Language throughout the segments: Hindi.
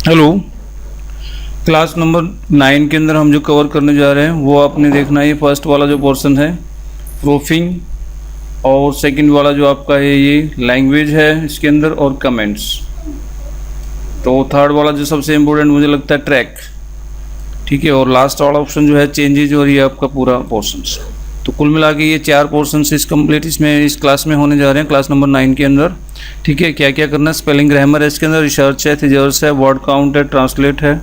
हेलो। क्लास नंबर 9 के अंदर हम जो कवर करने जा रहे हैं वो आपने देखना है। ये फर्स्ट वाला जो पोर्शन है प्रूफिंग, और सेकंड वाला जो आपका है ये लैंग्वेज है इसके अंदर, और कमेंट्स। तो थर्ड वाला जो सबसे इम्पोर्टेंट मुझे लगता है ट्रैक, ठीक है। और लास्ट वाला ऑप्शन जो है चेंजेज, और ये आपका पूरा पोर्शन। तो कुल मिला के ये 4 पोर्शन इस कंप्लीट इसमें इस क्लास में होने जा रहे हैं, क्लास नंबर 9 के अंदर, ठीक है। क्या क्या करना है? स्पेलिंग ग्रामर है इसके अंदर, रिसर्च है, थिजर्स है, वर्ड काउंट है, ट्रांसलेट है,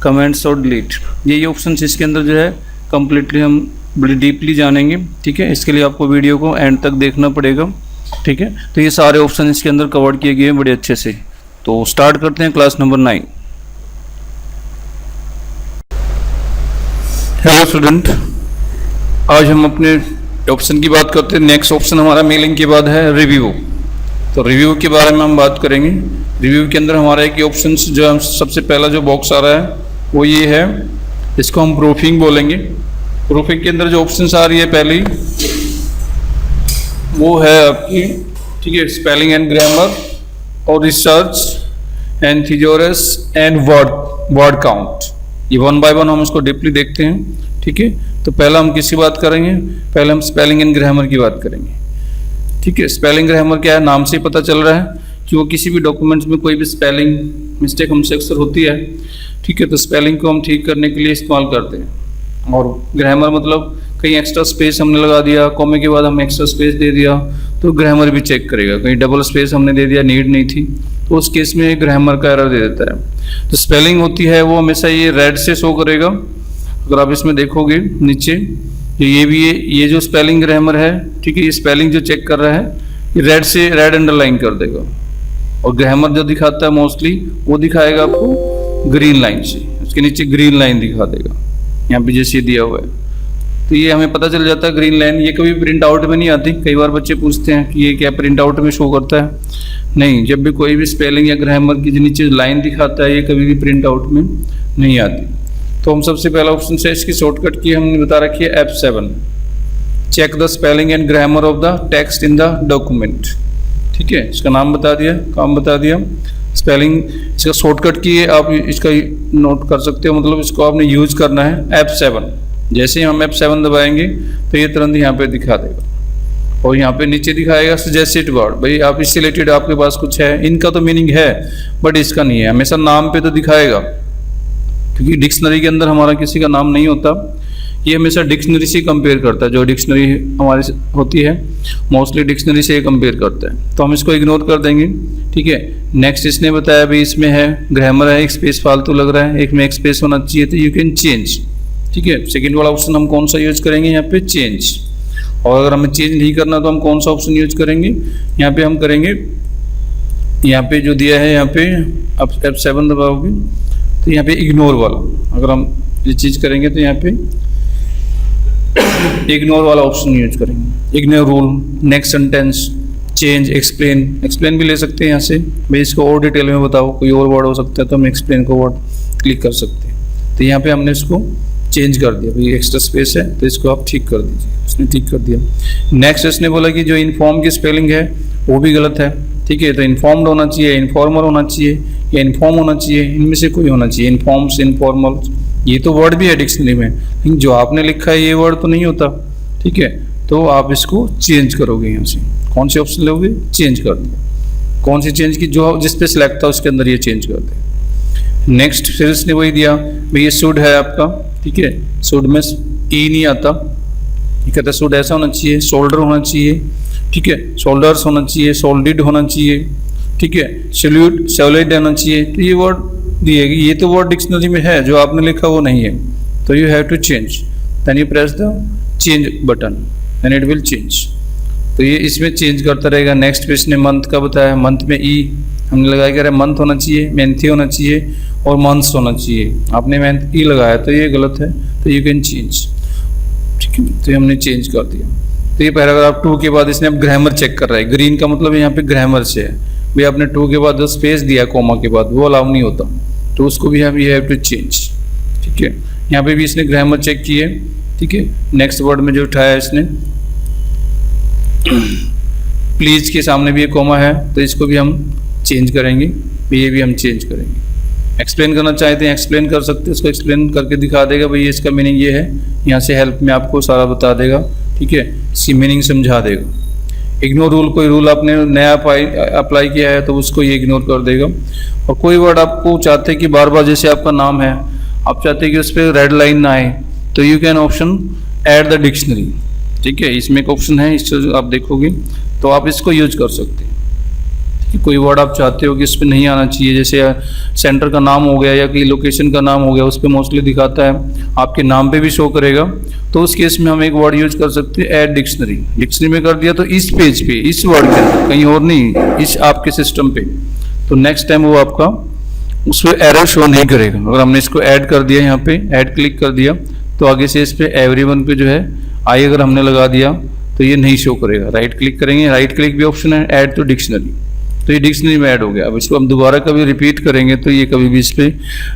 कमेंट्स और डिलीट। ये ऑप्शन इसके अंदर जो है कम्प्लीटली हम बड़ी डीपली जानेंगे, ठीक है। इसके लिए आपको वीडियो को एंड तक देखना पड़ेगा, ठीक है। तो ये सारे ऑप्शन इसके अंदर कवर किए गए हैं बड़े अच्छे से। तो स्टार्ट करते हैं क्लास नंबर 9। हेलो स्टूडेंट, आज हम अपने ऑप्शन की बात करते हैं। नेक्स्ट ऑप्शन हमारा मेलिंग के बाद है रिव्यू। तो रिव्यू के बारे में हम बात करेंगे। रिव्यू के अंदर हमारा एक ऑप्शन जो हम सबसे पहला जो बॉक्स आ रहा है वो ये है, इसको हम प्रूफिंग बोलेंगे। प्रूफिंग के अंदर जो ऑप्शन आ रही है पहली वो है आपकी, ठीक है, स्पेलिंग एंड ग्रामर और research and thesaurus and word count. ये 1 बाय 1 हम इसको डीपली देखते हैं, ठीक है। तो पहला हम किसकी बात करेंगे? पहले हम स्पेलिंग एंड ग्रामर की बात करेंगे, ठीक है। स्पेलिंग ग्रामर क्या है? नाम से ही पता चल रहा है कि वो किसी भी डॉक्यूमेंट्स में कोई भी स्पेलिंग मिस्टेक हमसे अक्सर होती है, ठीक है। तो स्पेलिंग को हम ठीक करने के लिए इस्तेमाल करते हैं। और ग्रामर मतलब कहीं एक्स्ट्रा स्पेस हमने लगा दिया, कॉमे के बाद हम एक्स्ट्रा स्पेस दे दिया, तो ग्रामर भी चेक करेगा। कहीं डबल स्पेस हमने दे दिया, नीड नहीं थी, तो उस केस में ग्रामर का एरर दे देता है। तो स्पेलिंग होती है वो हमेशा ये रेड से शो करेगा। अगर आप इसमें देखोगे नीचे, तो ये भी ये जो स्पेलिंग ग्रामर है, ठीक है, ये स्पेलिंग जो चेक कर रहा है ये रेड से रेड अंडरलाइन कर देगा। और ग्रामर जो दिखाता है मोस्टली वो दिखाएगा आपको ग्रीन लाइन से, उसके नीचे ग्रीन लाइन दिखा देगा, यहाँ पे जैसे दिया हुआ है। तो ये हमें पता चल जाता है ग्रीन लाइन। ये कभी प्रिंट आउट में नहीं आती। कई बार बच्चे पूछते हैं कि ये क्या प्रिंट आउट में शो करता है? नहीं, जब भी कोई भी स्पेलिंग या ग्रामर की जो नीचे लाइन दिखाता है ये कभी भी प्रिंट आउट में नहीं आती। तो हम सबसे पहला ऑप्शन से इसकी शॉर्टकट की हमने बता रखी है F7, check the spelling and grammar of the text in the document, ठीक है। इसका नाम बता दिया, काम बता दिया, स्पेलिंग इसका शॉर्टकट की है, आप इसका नोट कर सकते हो। मतलब इसको आपने यूज करना है F7। जैसे ही हम F7 दबाएंगे तो ये तुरंत यहाँ पे दिखा देगा। और यहाँ पे नीचे दिखाएगा सजेस्टेड वर्ड। भाई आप इससे रिलेटेड आपके पास कुछ है, इनका तो मीनिंग है बट इसका नहीं है। हमेशा नाम पे तो दिखाएगा, क्योंकि डिक्शनरी के अंदर हमारा किसी का नाम नहीं होता। ये हमेशा डिक्शनरी से कंपेयर करता है। जो डिक्शनरी हमारी होती है मोस्टली डिक्शनरी से कंपेयर करता है, तो हम इसको इग्नोर कर देंगे, ठीक है। नेक्स्ट इसने बताया भाई इसमें है ग्रामर है, एक स्पेस फालतू लग रहा है, एक में एक स्पेस होना चाहिए, तो यू कैन चेंज, ठीक है। सेकेंड वाला ऑप्शन हम कौन सा यूज करेंगे? यहाँ पे चेंज। और अगर हमें चेंज नहीं करना तो हम कौन सा ऑप्शन यूज करेंगे? यहाँ पे हम करेंगे, यहाँ पे जो दिया है यहाँ पे आप F7 दबाओगे तो यहाँ पे इग्नोर वाला, अगर हम ये चीज करेंगे तो यहाँ पे इग्नोर वाला ऑप्शन यूज करेंगे। Ignore rule, next sentence, change, explain. Explain भी ले सकते हैं यहाँ से, भाई इसको और डिटेल में बताओ, कोई और वर्ड हो सकता है तो हम एक्सप्लेन को वर्ड क्लिक कर सकते हैं। तो यहाँ पे हमने इसको चेंज कर दिया, भाई एक्स्ट्रा स्पेस है तो इसको आप ठीक कर दीजिए। उसने ठीक कर दिया। नेक्स्ट इसने बोला कि जो इन्फॉर्म की स्पेलिंग है वो भी गलत है, ठीक है। तो इन्फॉर्म्ड होना चाहिए, इन्फॉर्मर होना चाहिए या इन्फॉर्म होना चाहिए, इनमें से कोई होना चाहिए। इन्फॉर्म्स, इन्फॉर्मल, ये तो वर्ड भी है डिक्शनरी में, लेकिन जो आपने लिखा है ये वर्ड तो नहीं होता, ठीक है। तो आप इसको चेंज करोगे, यहाँ से कौन से ऑप्शन लोगे? चेंज कर दिया। कौन सी चेंज की? जो जिस पे सिलेक्ट था उसके अंदर ये चेंज कर दे। नेक्स्ट फिर इसने वही दिया, भाई ये शुड है आपका, ठीक है। शुड में ई नहीं आता, ये कहता है शुड ऐसा होना चाहिए, शोल्डर होना चाहिए, ठीक है, शोल्डर्स होना चाहिए, सोल्डिड होना चाहिए, ठीक है, सैल्यूट, सैलिड होना चाहिए। तो ये वर्ड दिएगी, ये तो वर्ड डिक्शनरी में है, जो आपने लिखा वो नहीं है। तो you have to change, then you press the change button, then it will change. तो ये इसमें चेंज करता रहेगा। नेक्स्ट पे इसने मंथ का बताया, मंथ में ई हमने लगाया, कह रहा है मंथ होना चाहिए, मेंथी होना चाहिए और मंथ्स होना चाहिए। आपने मंथ ई लगाया तो ये गलत है, तो यू कैन चेंज, ठीक है। तो हमने चेंज कर दिया। तो ये पैराग्राफ 2 के बाद इसने अब ग्रामर चेक कर रहा है। ग्रीन का मतलब यहाँ पे ग्रामर से है, भाई आपने 2 के बाद जो स्पेस दिया कोमा के बाद वो अलाउ नहीं होता, तो उसको भी हम ये हैव टू चेंज, ठीक है। यहाँ पे भी इसने ग्रामर चेक की है, ठीक है। नेक्स्ट वर्ड में जो उठाया इसने प्लीज के सामने भी ये कोमा है, तो इसको भी हम चेंज करेंगे, ये भी हम चेंज करेंगे। एक्सप्लेन करना चाहते हैं एक्सप्लेन कर सकते हैं, इसको एक्सप्लेन करके दिखा देगा भाई इसका मीनिंग ये है, यहाँ से हेल्प में आपको सारा बता देगा, ठीक है, इसकी मीनिंग समझा देगा। इग्नोर रूल, कोई रूल आपने नया अप्लाई किया है तो उसको ये इग्नोर कर देगा। और कोई वर्ड आपको चाहते हैं कि बार बार, जैसे आपका नाम है, आप चाहते हैं कि उस पर रेड लाइन ना आए, तो you can option add the dictionary, ठीक है, इसमें एक ऑप्शन है, इसको आप देखोगे तो आप इसको यूज कर सकते हैं। कोई वर्ड आप चाहते हो कि इस पर नहीं आना चाहिए, जैसे सेंटर का नाम हो गया या कोई लोकेशन का नाम हो गया, उस पर मोस्टली दिखाता है, आपके नाम पे भी शो करेगा, तो उस केस में हम एक वर्ड यूज कर सकते हैं ऐड डिक्शनरी। डिक्शनरी में कर दिया तो इस पेज पे, इस वर्ड के अंदर, कहीं और नहीं, इस आपके सिस्टम पे, तो नेक्स्ट टाइम वो आपका उस पर एरर शो नहीं करेगा। अगर हमने इसको ऐड कर दिया, यहाँ पे ऐड क्लिक कर दिया, तो आगे से इस पे एवरीवन पे जो है आई अगर हमने लगा दिया तो ये नहीं शो करेगा। राइट क्लिक करेंगे, राइट क्लिक भी ऑप्शन है, ऐड टू डिक्शनरी, तो ये डिक्शनरी में ऐड हो गया। अब इसको हम दोबारा कभी रिपीट करेंगे तो ये कभी भी इस पे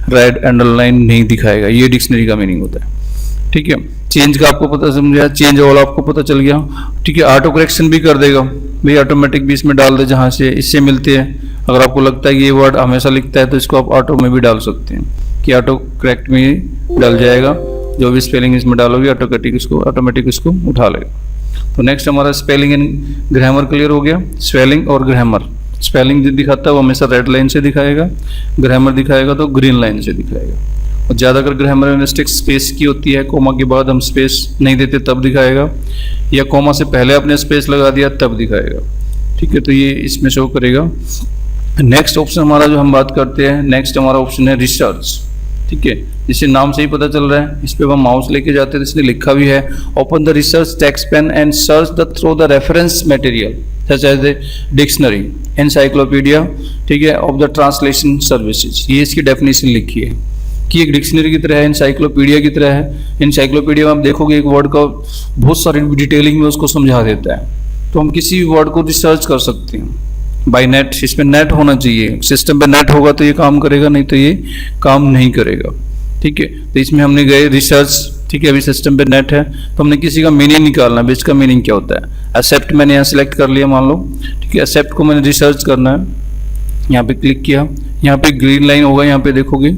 रेड अंडरलाइन नहीं दिखाएगा, ये डिक्शनरी का मीनिंग होता है, ठीक है। चेंज का आपको पता समझा, चेंज ऑल आपको पता चल गया, ठीक है। ऑटो करेक्शन भी कर देगा भाई, ऑटोमेटिक भी इसमें डाल दे जहाँ से इससे मिलते हैं। अगर आपको लगता है कि ये वर्ड हमेशा लिखता है तो इसको आप ऑटो में भी डाल सकते हैं कि ऑटो करेक्ट में डाल जाएगा, जो भी स्पेलिंग इसमें डालोगे ऑटोमेटिक इसको उठा लेगा। तो नेक्स्ट हमारा स्पेलिंग एंड ग्रामर क्लियर हो गया। स्पेलिंग और ग्रामर, स्पेलिंग जो दिखाता है वो हमेशा रेड लाइन से दिखाएगा, ग्रामर दिखाएगा तो ग्रीन लाइन से दिखाएगा। और ज़्यादातर ग्रामर में मिस्टेक स्पेस की होती है, कोमा के बाद हम स्पेस नहीं देते तब दिखाएगा, या कोमा से पहले आपने स्पेस लगा दिया तब दिखाएगा, ठीक है। तो ये इसमें शो करेगा। नेक्स्ट ऑप्शन हमारा जो हम बात करते हैं, नेक्स्ट हमारा ऑप्शन है रिसर्च, ठीक है। जिसे नाम से ही पता चल रहा है, इस पे हम माउस लेके जाते हैं तो इसने लिखा भी है, open the research text pane and search the through the reference material such as the dictionary, encyclopedia, ठीक है, ऑफ द ट्रांसलेशन सर्विसेज। ये इसकी डेफिनेशन लिखी है कि एक डिक्शनरी की तरह है, एनसाइक्लोपीडिया की तरह है। एनसाइक्लोपीडिया में आप देखोगे एक वर्ड का बहुत सारी डिटेलिंग में उसको समझा देता है, तो हम किसी भी वर्ड को रिसर्च कर सकते हैं बाय नेट। इसमें नेट होना चाहिए, सिस्टम पे नेट होगा तो ये काम करेगा, नहीं तो ये काम नहीं करेगा, ठीक है। तो इसमें हमने गए रिसर्च, ठीक है, अभी सिस्टम पे नेट है तो हमने किसी का मीनिंग निकालना है, इसका मीनिंग क्या होता है। एक्सेप्ट मैंने यहाँ सेलेक्ट कर लिया मान लो, ठीक है, एक्सेप्ट को मैंने रिसर्च करना है, यहाँ पे क्लिक किया, यहाँ पे ग्रीन लाइन होगा, यहाँ पे देखोगे,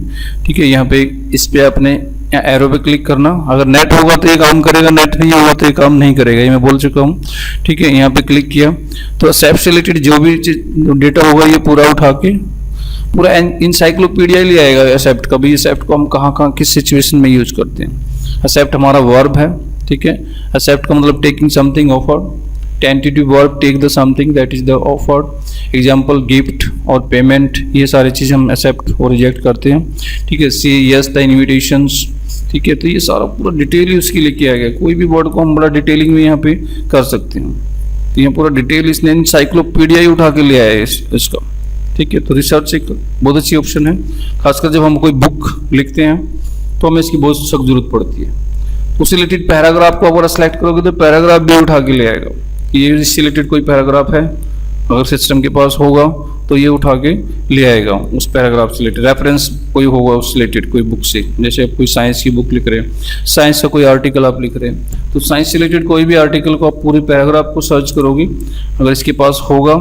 ठीक है, यहाँ पे इस पे आपने एरो पे क्लिक करना। अगर नेट होगा तो ये काम करेगा, नेट नहीं होगा तो ये काम नहीं करेगा, ये मैं बोल चुका हूँ, ठीक है। यहाँ पे क्लिक किया तो एक्सेप्ट से रिलेटेड जो भी डेटा होगा ये पूरा उठा के पूरा इंसाइक्लोपीडिया ले आएगा एक्सेप्ट का भी। एक्सेप्ट को हम कहाँ कहाँ किस सिचुएशन में यूज करते हैं। एक्सेप्ट हमारा वर्ब है, ठीक है। एक्सेप्ट का मतलब taking something offered, tentative verb take the something that is the offered, example gift or payment, ये सारी चीज़ हम एक्सेप्ट और रिजेक्ट करते हैं, ठीक है। सी यस द इन्विटेशंस, ठीक है। तो ये सारा पूरा डिटेल उसकी लेके आ गया। कोई भी वर्ड को हम बड़ा डिटेलिंग में यहाँ पे कर सकते हैं, तो यहाँ पूरा डिटेल इसने इंसाइक्लोपीडिया ही उठा के ले आया है इसका, ठीक है। तो रिसर्च एक बहुत अच्छी ऑप्शन है, खासकर जब हम कोई बुक लिखते हैं तो हमें इसकी बहुत सख्त जरूरत पड़ती है। उससे रिलेटेड पैराग्राफ को अगर सेलेक्ट करोगे तो पैराग्राफ भी उठा के ले आएगा। ये इससे रिलेटेड कोई पैराग्राफ है अगर सिस्टम के पास होगा तो ये उठा के ले आएगा उस पैराग्राफ से रिलेटेड। रेफरेंस कोई होगा उससे रिलेटेड कोई बुक से, जैसे आप कोई साइंस की बुक लिख रहे हैं, साइंस का कोई आर्टिकल आप लिख रहे हैं, तो साइंस से रिलेटेड कोई भी आर्टिकल को आप पूरे पैराग्राफ को सर्च करोगे, अगर इसके पास होगा,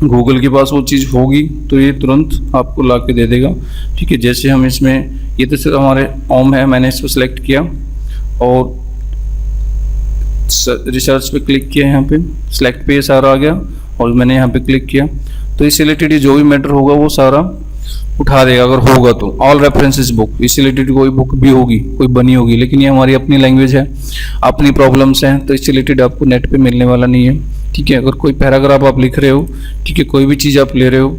गूगल के पास वो चीज़ होगी तो ये तुरंत आपको ला के दे देगा, ठीक है। जैसे हम इसमें, ये तो सिर्फ हमारे ओम है, मैंने इसको सिलेक्ट किया और रिसर्च पे क्लिक किया, यहाँ पे सिलेक्ट पे सारा आ गया और मैंने यहाँ पे क्लिक किया, तो इससे रिलेटेड जो भी मैटर होगा वो सारा उठा देगा अगर होगा तो। ऑल रेफरेंसेस बुक, इससे रिलेटेड कोई बुक भी होगी, कोई बनी होगी, लेकिन ये हमारी अपनी लैंग्वेज है, अपनी प्रॉब्लम्स हैं, तो इससे रिलेटेड आपको नेट पे मिलने वाला नहीं है, ठीक है। अगर कोई पैराग्राफ आप लिख रहे हो, ठीक है, कोई भी चीज़ आप ले रहे हो,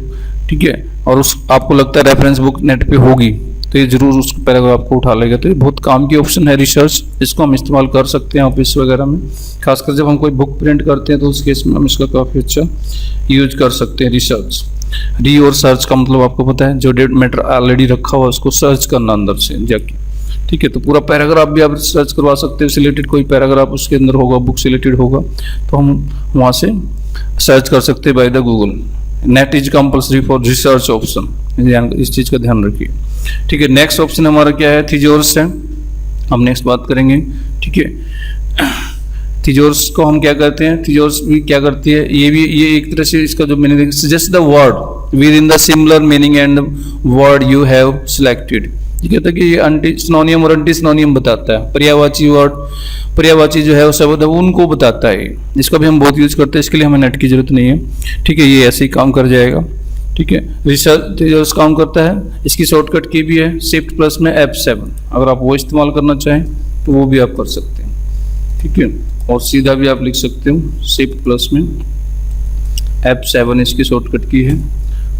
ठीक है, और उस आपको लगता है रेफरेंस बुक नेट पे होगी तो ये जरूर उस पैराग्राफ को उठा लेगा। तो ये बहुत काम की ऑप्शन है रिसर्च, इसको हम इस्तेमाल कर सकते हैं ऑफिस वगैरह में, खासकर जब हम कोई बुक प्रिंट करते हैं तो उस केस में हम इसका काफ़ी अच्छा यूज कर सकते हैं रिसर्च। री और सर्च का मतलब आपको पता है, जो डेट मैटर ऑलरेडी रखा हुआ उसको सर्च करना अंदर से जाके, ठीक है। तो पूरा पैराग्राफ भी आप सर्च करवा सकते हैं, उससे रिलेटेड कोई पैराग्राफ उसके अंदर होगा, बुक से रिलेटेड होगा तो हम वहाँ से सर्च कर सकते हैं by the Google. Net is compulsory for research option, इस चीज़ का ध्यान रखिए, ठीक है। नेक्स्ट ऑप्शन हमारा क्या है, थिजोर्स है, हम नेक्स्ट बात करेंगे, ठीक है। थिजोर्स को हम क्या करते हैं, थिजोर्स भी क्या करती है, ये भी ये एक तरह से इसका जो मैंने suggest the word, with in the similar meaning and word you have selected. ये कहता है कि ये एंटी सिनोनियम और एंटी सिनोनियम बताता है, पर्यायवाची वर्ड, पर्यायवाची जो है वो शब्द है उनको बताता है। इसका भी हम बहुत यूज करते हैं, इसके लिए हमें नेट की जरूरत नहीं है, ठीक है, ये ऐसे ही काम कर जाएगा, ठीक है। रिसर्च काम करता है, इसकी शॉर्टकट की भी है शिफ्ट प्लस में F7, अगर आप वो इस्तेमाल करना चाहें तो वो भी आप कर सकते हैं, ठीक है। और सीधा भी आप लिख सकते हो शिफ्ट प्लस में F7 इसकी शॉर्टकट की है,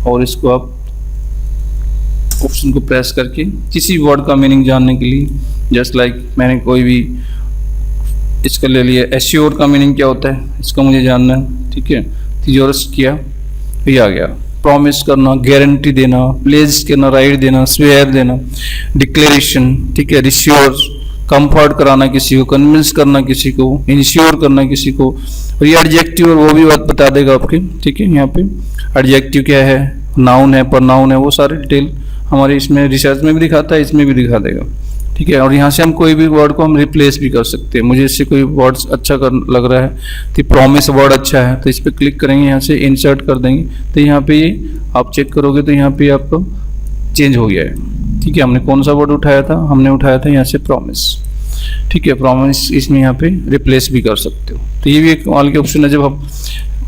और इसको आप ऑप्शन को प्रेस करके किसी वर्ड का मीनिंग जानने के लिए, जस्ट लाइक मैंने कोई भी इसका ले लिया, एश्योर का मीनिंग क्या होता है इसका मुझे जानना है, ठीक है। थियोरस किया, ये आ गया। प्रॉमिस करना, गारंटी देना, प्लेज करना, राइट देना, स्वेयर देना, डिक्लेरेशन, ठीक है, रिश्योर, कंफर्ट कराना किसी को, कन्विंस करना किसी को, इंश्योर करना किसी को। और ये एडजेक्टिव और वो भी बात बता देगा आपके, ठीक है। यहाँ पे एडजेक्टिव क्या है, नाउन है, प्रनाउन है, वो सारे डिटेल हमारे इसमें रिसर्च में भी दिखाता है, इसमें भी दिखा देगा, ठीक है। और यहाँ से हम कोई भी वर्ड को हम रिप्लेस भी कर सकते हैं। मुझे इससे कोई वर्ड अच्छा लग रहा है तो प्रॉमिस वर्ड अच्छा है तो इस पर क्लिक करेंगे, यहाँ से इंसर्ट कर देंगे तो यहाँ पे ये आप चेक करोगे तो यहाँ पे आपको चेंज हो गया है, ठीक है। हमने कौन सा वर्ड उठाया था, हमने उठाया था यहाँ से प्रॉमिस, ठीक है। प्रॉमिस इसमें यहाँ पे रिप्लेस भी कर सकते हो। तो ये भी एक कमाल के ऑप्शन है। जब हम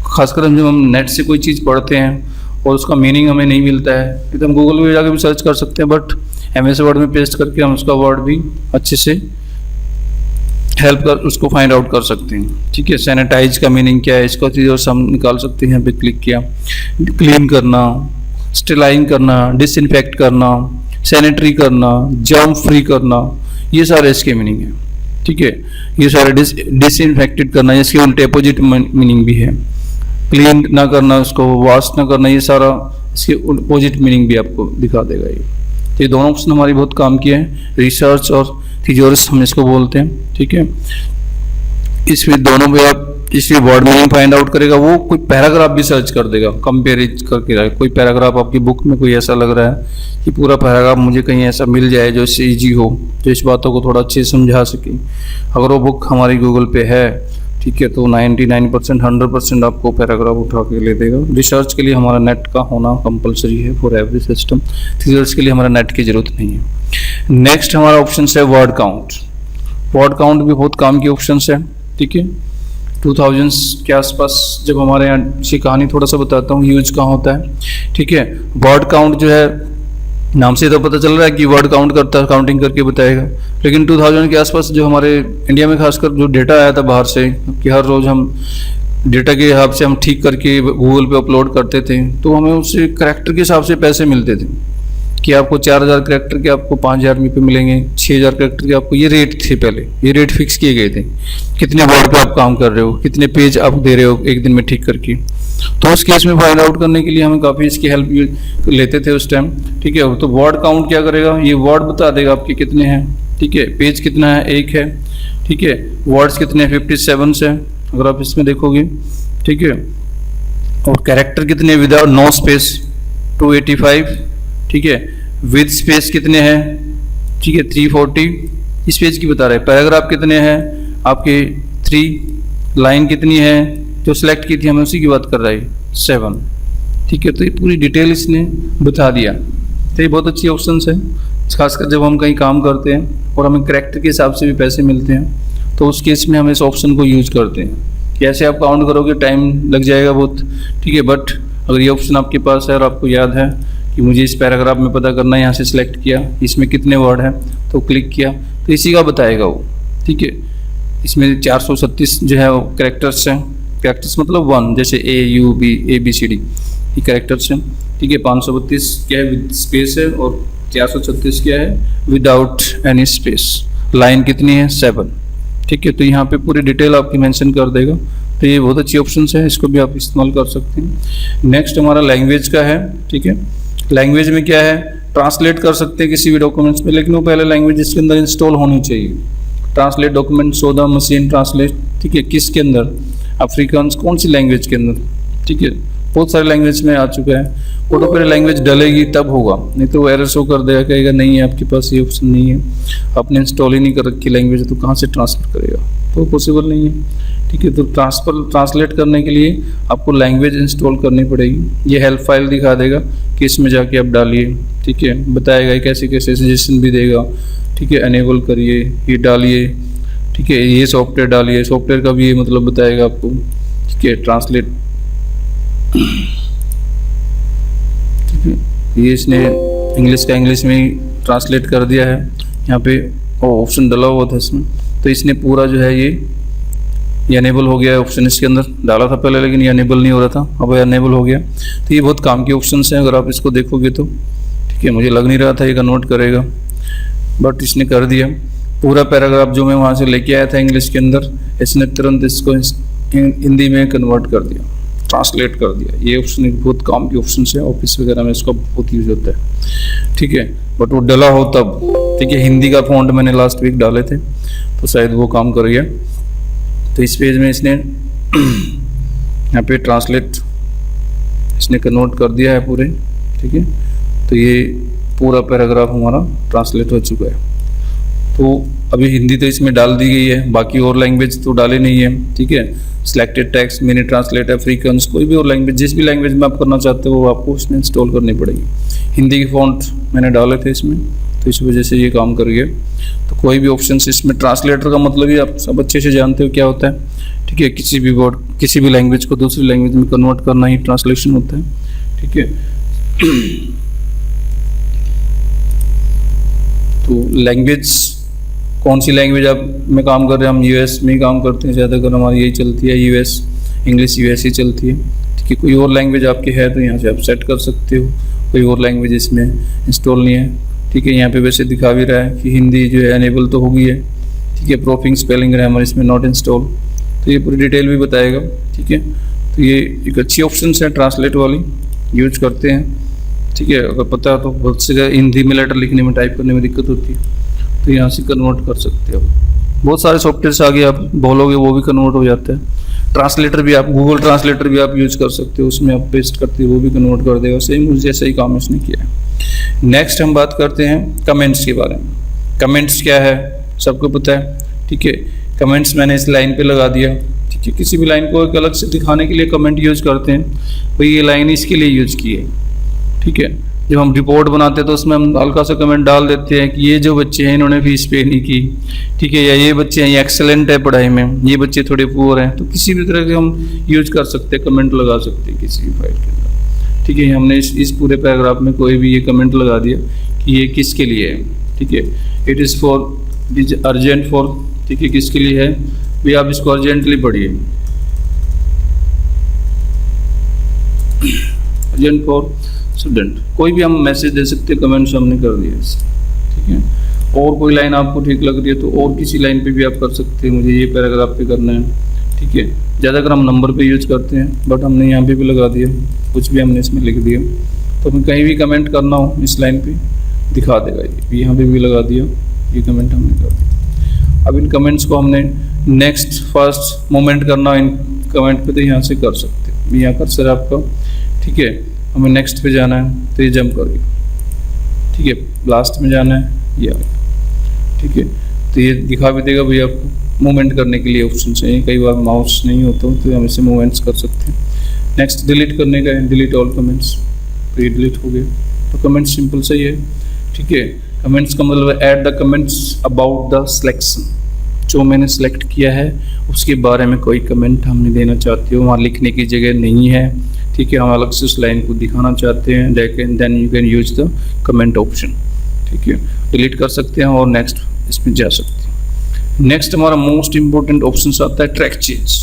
खासकर जब हम नेट से कोई चीज़ पढ़ते हैं और उसका मीनिंग हमें नहीं मिलता है तो हम गूगल पे जाकर भी सर्च कर सकते हैं, बट MS वर्ड में पेस्ट करके हम उसका वर्ड भी अच्छे से हेल्प कर उसको फाइंड आउट कर सकते हैं, ठीक है। सैनिटाइज का मीनिंग क्या है, इसका चीज़ और हम निकाल सकते हैं। यहाँ पे क्लिक किया, क्लीन करना, स्टेलाइन करना, डिसइंफेक्ट करना, सैनिटरी करना, जर्म फ्री करना, ये सारे इसके मीनिंग है, ठीक है। ये सारे डिसइंफेक्टेड करना, इसके उल्टे अपोजिट मीनिंग भी है। क्लीन ना करना, उसको वॉश ना करना, ये सारा इसके अपोजिट मीनिंग भी आपको दिखा देगा ये। तो ये दोनों ऑप्शन हमारी बहुत काम किए हैं, रिसर्च और थियोरिस हम इसको बोलते हैं, ठीक है। इसमें दोनों में आप इसलिए वर्ड मीनिंग फाइंड आउट करेगा, वो कोई पैराग्राफ भी सर्च कर देगा, कंपेरिज करके। कोई पैराग्राफ आपकी बुक में कोई ऐसा लग रहा है कि पूरा पैराग्राफ मुझे कहीं ऐसा मिल जाए जो इससे ईजी हो, जो इस बातों को थोड़ा अच्छे से समझा सके, अगर वो बुक हमारी गूगल पे है, ठीक है, तो 99% 100% आपको पैराग्राफ उठा के ले देगा। रिसर्च के लिए हमारा नेट का होना कंपलसरी है फॉर एवरी सिस्टम, थियोरिस के लिए हमारा नेट की जरूरत नहीं है। नेक्स्ट हमारा ऑप्शन है वर्ड काउंट। वर्ड काउंट भी बहुत काम की ऑप्शन है, ठीक है। 2000 के आसपास जब हमारे यहाँ की कहानी थोड़ा सा बताता हूँ यूज कहाँ होता है, ठीक है। वर्ड काउंट जो है नाम से तो पता चल रहा है कि वर्ड काउंट करता है, काउंटिंग करके बताएगा, लेकिन 2000 के आसपास जो हमारे इंडिया में खासकर जो डेटा आया था बाहर से कि हर रोज़ हम डेटा के हिसाब से हम ठीक करके गूगल पे अपलोड करते थे, तो हमें उससे करैक्टर के हिसाब से पैसे मिलते थे कि आपको 4000 करैक्टर के आपको 5000 रुपये मिलेंगे, 6000 करैक्टर के आपको, ये रेट थे पहले, ये रेट फिक्स किए गए थे। कितने वर्ड पे आप काम कर रहे हो, कितने पेज आप दे रहे हो एक दिन में ठीक करके, तो उस केस में फाइंड आउट करने के लिए हमें काफ़ी इसकी हेल्प लेते थे उस टाइम, ठीक है। तो वर्ड काउंट क्या करेगा, ये वर्ड बता देगा आपके कितने हैं, ठीक है, पेज कितना है, एक है, ठीक है, वर्ड्स कितने 57 है अगर आप इसमें देखोगे, ठीक है, और कैरेक्टर कितने विदाउट नो स्पेस 285, ठीक है, विद स्पेस कितने हैं, ठीक है 340 इस पेज की बता रहे हैं। पैराग्राफ कितने हैं आपके 3, लाइन कितनी है जो सिलेक्ट की थी हमें उसी की बात कर रहा है 7, ठीक है। तो ये पूरी डिटेल इसने बता दिया। तो ये बहुत अच्छी ऑप्शन है, खासकर जब हम कहीं काम करते हैं और हमें कैरेक्टर के हिसाब से भी पैसे मिलते हैं तो उस केस में हम इस ऑप्शन को यूज करते हैं। कैसे आप काउंट करोगे, टाइम लग जाएगा बहुत, ठीक है, बट अगर ये ऑप्शन आपके पास है और आपको याद है कि मुझे इस पैराग्राफ में पता करना है, यहाँ से सिलेक्ट किया, इसमें कितने वर्ड हैं तो क्लिक किया तो इसी का बताएगा वो, ठीक है। इसमें 436 जो है वो कैरेक्टर्स हैं, कैरेक्टर्स मतलब 1, जैसे AUB ABCD ये कैरेक्टर्स हैं, ठीक है। 532 क्या है विद स्पेस है और 436 क्या है विदाउट एनी स्पेस। लाइन कितनी है 7, ठीक है। तो यहाँ पे पूरी डिटेल आपकी मेंशन कर देगा। तो ये बहुत अच्छी ऑप्शन है, इसको भी आप इस्तेमाल कर सकते हैं। नेक्स्ट हमारा लैंग्वेज का है, ठीक है। लैंग्वेज में क्या है, ट्रांसलेट कर सकते हैं किसी भी डॉक्यूमेंट्स में, लेकिन वो पहले लैंग्वेज इसके अंदर इंस्टॉल होनी चाहिए। Translate document so the machine translate, ठीक है, किसके अंदर, अफ्रीकान्स, कौन सी लैंग्वेज के अंदर, ठीक है, बहुत सारे लैंग्वेज में आ चुका है। वो तो पहले लैंग्वेज डलेगी तब होगा, नहीं तो वो एरर शो कर देगा, कहेगा नहीं है आपके पास ये ऑप्शन नहीं है, आपने इंस्टॉल ही नहीं कर रखी लैंग्वेज, तो कहाँ से ट्रांसलेट करेगा। तो पॉसिबल नहीं है। ठीक है, तो ट्रांसलेट करने के लिए आपको लैंग्वेज इंस्टॉल करनी पड़ेगी। ये हेल्प फाइल दिखा देगा कि इसमें जाके आप डालिए। ठीक है, बताएगा कैसे कैसे सजेशन भी देगा। ठीक है, एनेबल करिए, ये डालिए। ठीक है, ये सॉफ्टवेयर डालिए, सॉफ्टवेयर का भी ये मतलब बताएगा आपको। ठीक है, ट्रांसलेट, ठीक है, ये इसने इंग्लिश का इंग्लिश में ही ट्रांसलेट कर दिया है। यहाँ पे ऑप्शन डला हुआ था इसमें, तो इसने पूरा जो है ये अनेबल हो गया है। ऑप्शन इसके अंदर डाला था पहले, लेकिन ये अनेबल नहीं हो रहा था, अब ये अनेबल हो गया। तो ये बहुत काम के ऑप्शन हैं अगर आप इसको देखोगे तो। ठीक है, मुझे लग नहीं रहा था ये कन्वर्ट करेगा, बट इसने कर दिया। पूरा पैराग्राफ जो मैं वहाँ से लेके आया था इंग्लिश के अंदर, इसने तुरंत इसको हिंदी में कन्वर्ट कर दिया, ट्रांसलेट कर दिया। ये ऑप्शन एक बहुत काम के ऑप्शन है, ऑफिस वगैरह में इसका बहुत यूज होता है। ठीक है, बट वो डला हो तब। ठीक है, हिंदी का फॉन्ट मैंने लास्ट वीक डाले थे, तो शायद वो काम कर गया। तो इस पेज में इसने यहाँ पे ट्रांसलेट इसने कन्वर्ट कर दिया है पूरे। ठीक है, तो ये पूरा पैराग्राफ हमारा ट्रांसलेट हो चुका है। तो अभी हिंदी तो इसमें डाल दी गई है, बाकी और लैंग्वेज तो डाले नहीं है। ठीक है, selected text, mini translate, Africans, कोई भी और लैंग्वेज, जिस भी लैंग्वेज में आप करना चाहते हो वो आपको इसमें इंस्टॉल करनी पड़ेगी। हिंदी के फॉन्ट मैंने डाले थे इसमें, तो इस वजह से ये काम कर गया। तो कोई भी ऑप्शन इसमें, ट्रांसलेटर का मतलब ही आप सब अच्छे से जानते हो क्या होता है। ठीक है, किसी भी वर्ड, किसी भी लैंग्वेज को दूसरी लैंग्वेज में कन्वर्ट करना ही ट्रांसलेशन होता है। ठीक है, तो लैंग्वेज, कौन सी लैंग्वेज आप में काम कर रहे हैं, हम यूएस में ही काम करते हैं ज़्यादातर, हमारी यही चलती है यूएस, इंग्लिश यूएस ही चलती है। ठीक है, कोई और लैंग्वेज आपकी है तो यहाँ से आप सेट कर सकते हो, कोई और लैंग्वेज इसमें इंस्टॉल नहीं है। ठीक है, यहाँ पे वैसे दिखा भी रहा है कि हिंदी जो है एनेबल तो होगी है। ठीक है, प्रोफिंग, स्पेलिंग, ग्रामर इसमें नॉट इंस्टॉल, तो ये पूरी डिटेल भी बताएगा। ठीक है, तो ये एक अच्छी ऑप्शन है ट्रांसलेट वाली, यूज करते हैं। ठीक है, अगर पता है तो बहुत से हिंदी में लेटर लिखने में, टाइप करने में दिक्कत होती है, तो यहाँ से कन्वर्ट कर सकते हो। बहुत सारे सॉफ्टवेयर आगे आप बोलोगे वो भी कन्वर्ट हो जाता है। ट्रांसलेटर भी आप, गूगल ट्रांसलेटर भी आप यूज कर सकते हो, उसमें आप पेस्ट करते हो वो भी कन्वर्ट कर देगा। सेम जैसा ही काम इसने किया है। नेक्स्ट हम बात करते हैं कमेंट्स के बारे में। कमेंट्स क्या है सबको पता है। ठीक है, कमेंट्स मैंने इस लाइन पे लगा दिया। ठीक है, किसी भी लाइन को एक अलग से दिखाने के लिए कमेंट यूज करते हैं, भाई ये लाइन इसके लिए यूज की है। ठीक है, जब हम रिपोर्ट बनाते हैं तो उसमें हम हल्का सा कमेंट डाल देते हैं कि ये जो बच्चे हैं इन्होंने फीस पे नहीं की। ठीक है, या ये बच्चे हैं ये एक्सेलेंट है पढ़ाई में, ये बच्चे थोड़े पुअर हैं। तो किसी भी तरह के हम यूज कर सकते हैं, कमेंट लगा सकते हैं किसी भी फाइल के अंदर। ठीक है, हमने इस पूरे पैराग्राफ में कोई भी ये कमेंट लगा दिया कि ये किसके लिए है। ठीक है, it is for, it is urgent for. ठीक है, किसके लिए है भाई, आप इसको अर्जेंटली पढ़िए, अर्जेंट फॉर स्टूडेंट। कोई भी हम मैसेज दे सकते हैं, कमेंट्स हमने कर दिया इससे। ठीक है, और कोई लाइन आपको ठीक लग रही है तो और किसी लाइन पे भी आप कर सकते हैं, मुझे ये पैराग्राफ पे करना है। ठीक है, ज़्यादातर हम नंबर पे यूज करते हैं, बट हमने यहाँ पे भी लगा दिया, कुछ भी हमने इसमें लिख दिया। तो हमें कहीं भी कमेंट करना हो इस लाइन पे दिखा देगा, ये यहाँ पे भी लगा दिया, ये कमेंट हमने कर दिया। अब इन कमेंट्स को हमने नेक्स्ट, फर्स्ट, मोमेंट करना इन कमेंट पे तो यहाँ से कर सकते हैं। यहाँ कर्सर है आपका। ठीक है, हमें नेक्स्ट पे जाना है तो ये जंप कर दिया। ठीक है, लास्ट में जाना है, ये आ गया। ठीक है, तो ये दिखा भी देगा भाई आपको मूवमेंट करने के लिए ऑप्शन चाहिए। कई बार माउस नहीं होता तो हम इसे मूवमेंट्स कर सकते हैं। नेक्स्ट डिलीट करने का है, डिलीट ऑल कमेंट्स, तो ये डिलीट हो गया। तो कमेंट सिंपल सही है। ठीक है, कमेंट्स का मतलब add the comments about the selection, जो मैंने सेलेक्ट किया है उसके बारे में कोई कमेंट हमने देना चाहते हो, वहाँ लिखने की जगह नहीं है। ठीक है, हम अलग से उस लाइन को दिखाना चाहते हैं, then you can use the comment option. ठीक है, डिलीट कर सकते हैं और नेक्स्ट इसमें जा सकते हैं। नेक्स्ट हमारा मोस्ट इंपॉर्टेंट ऑप्शन आता है ट्रैक चेंज।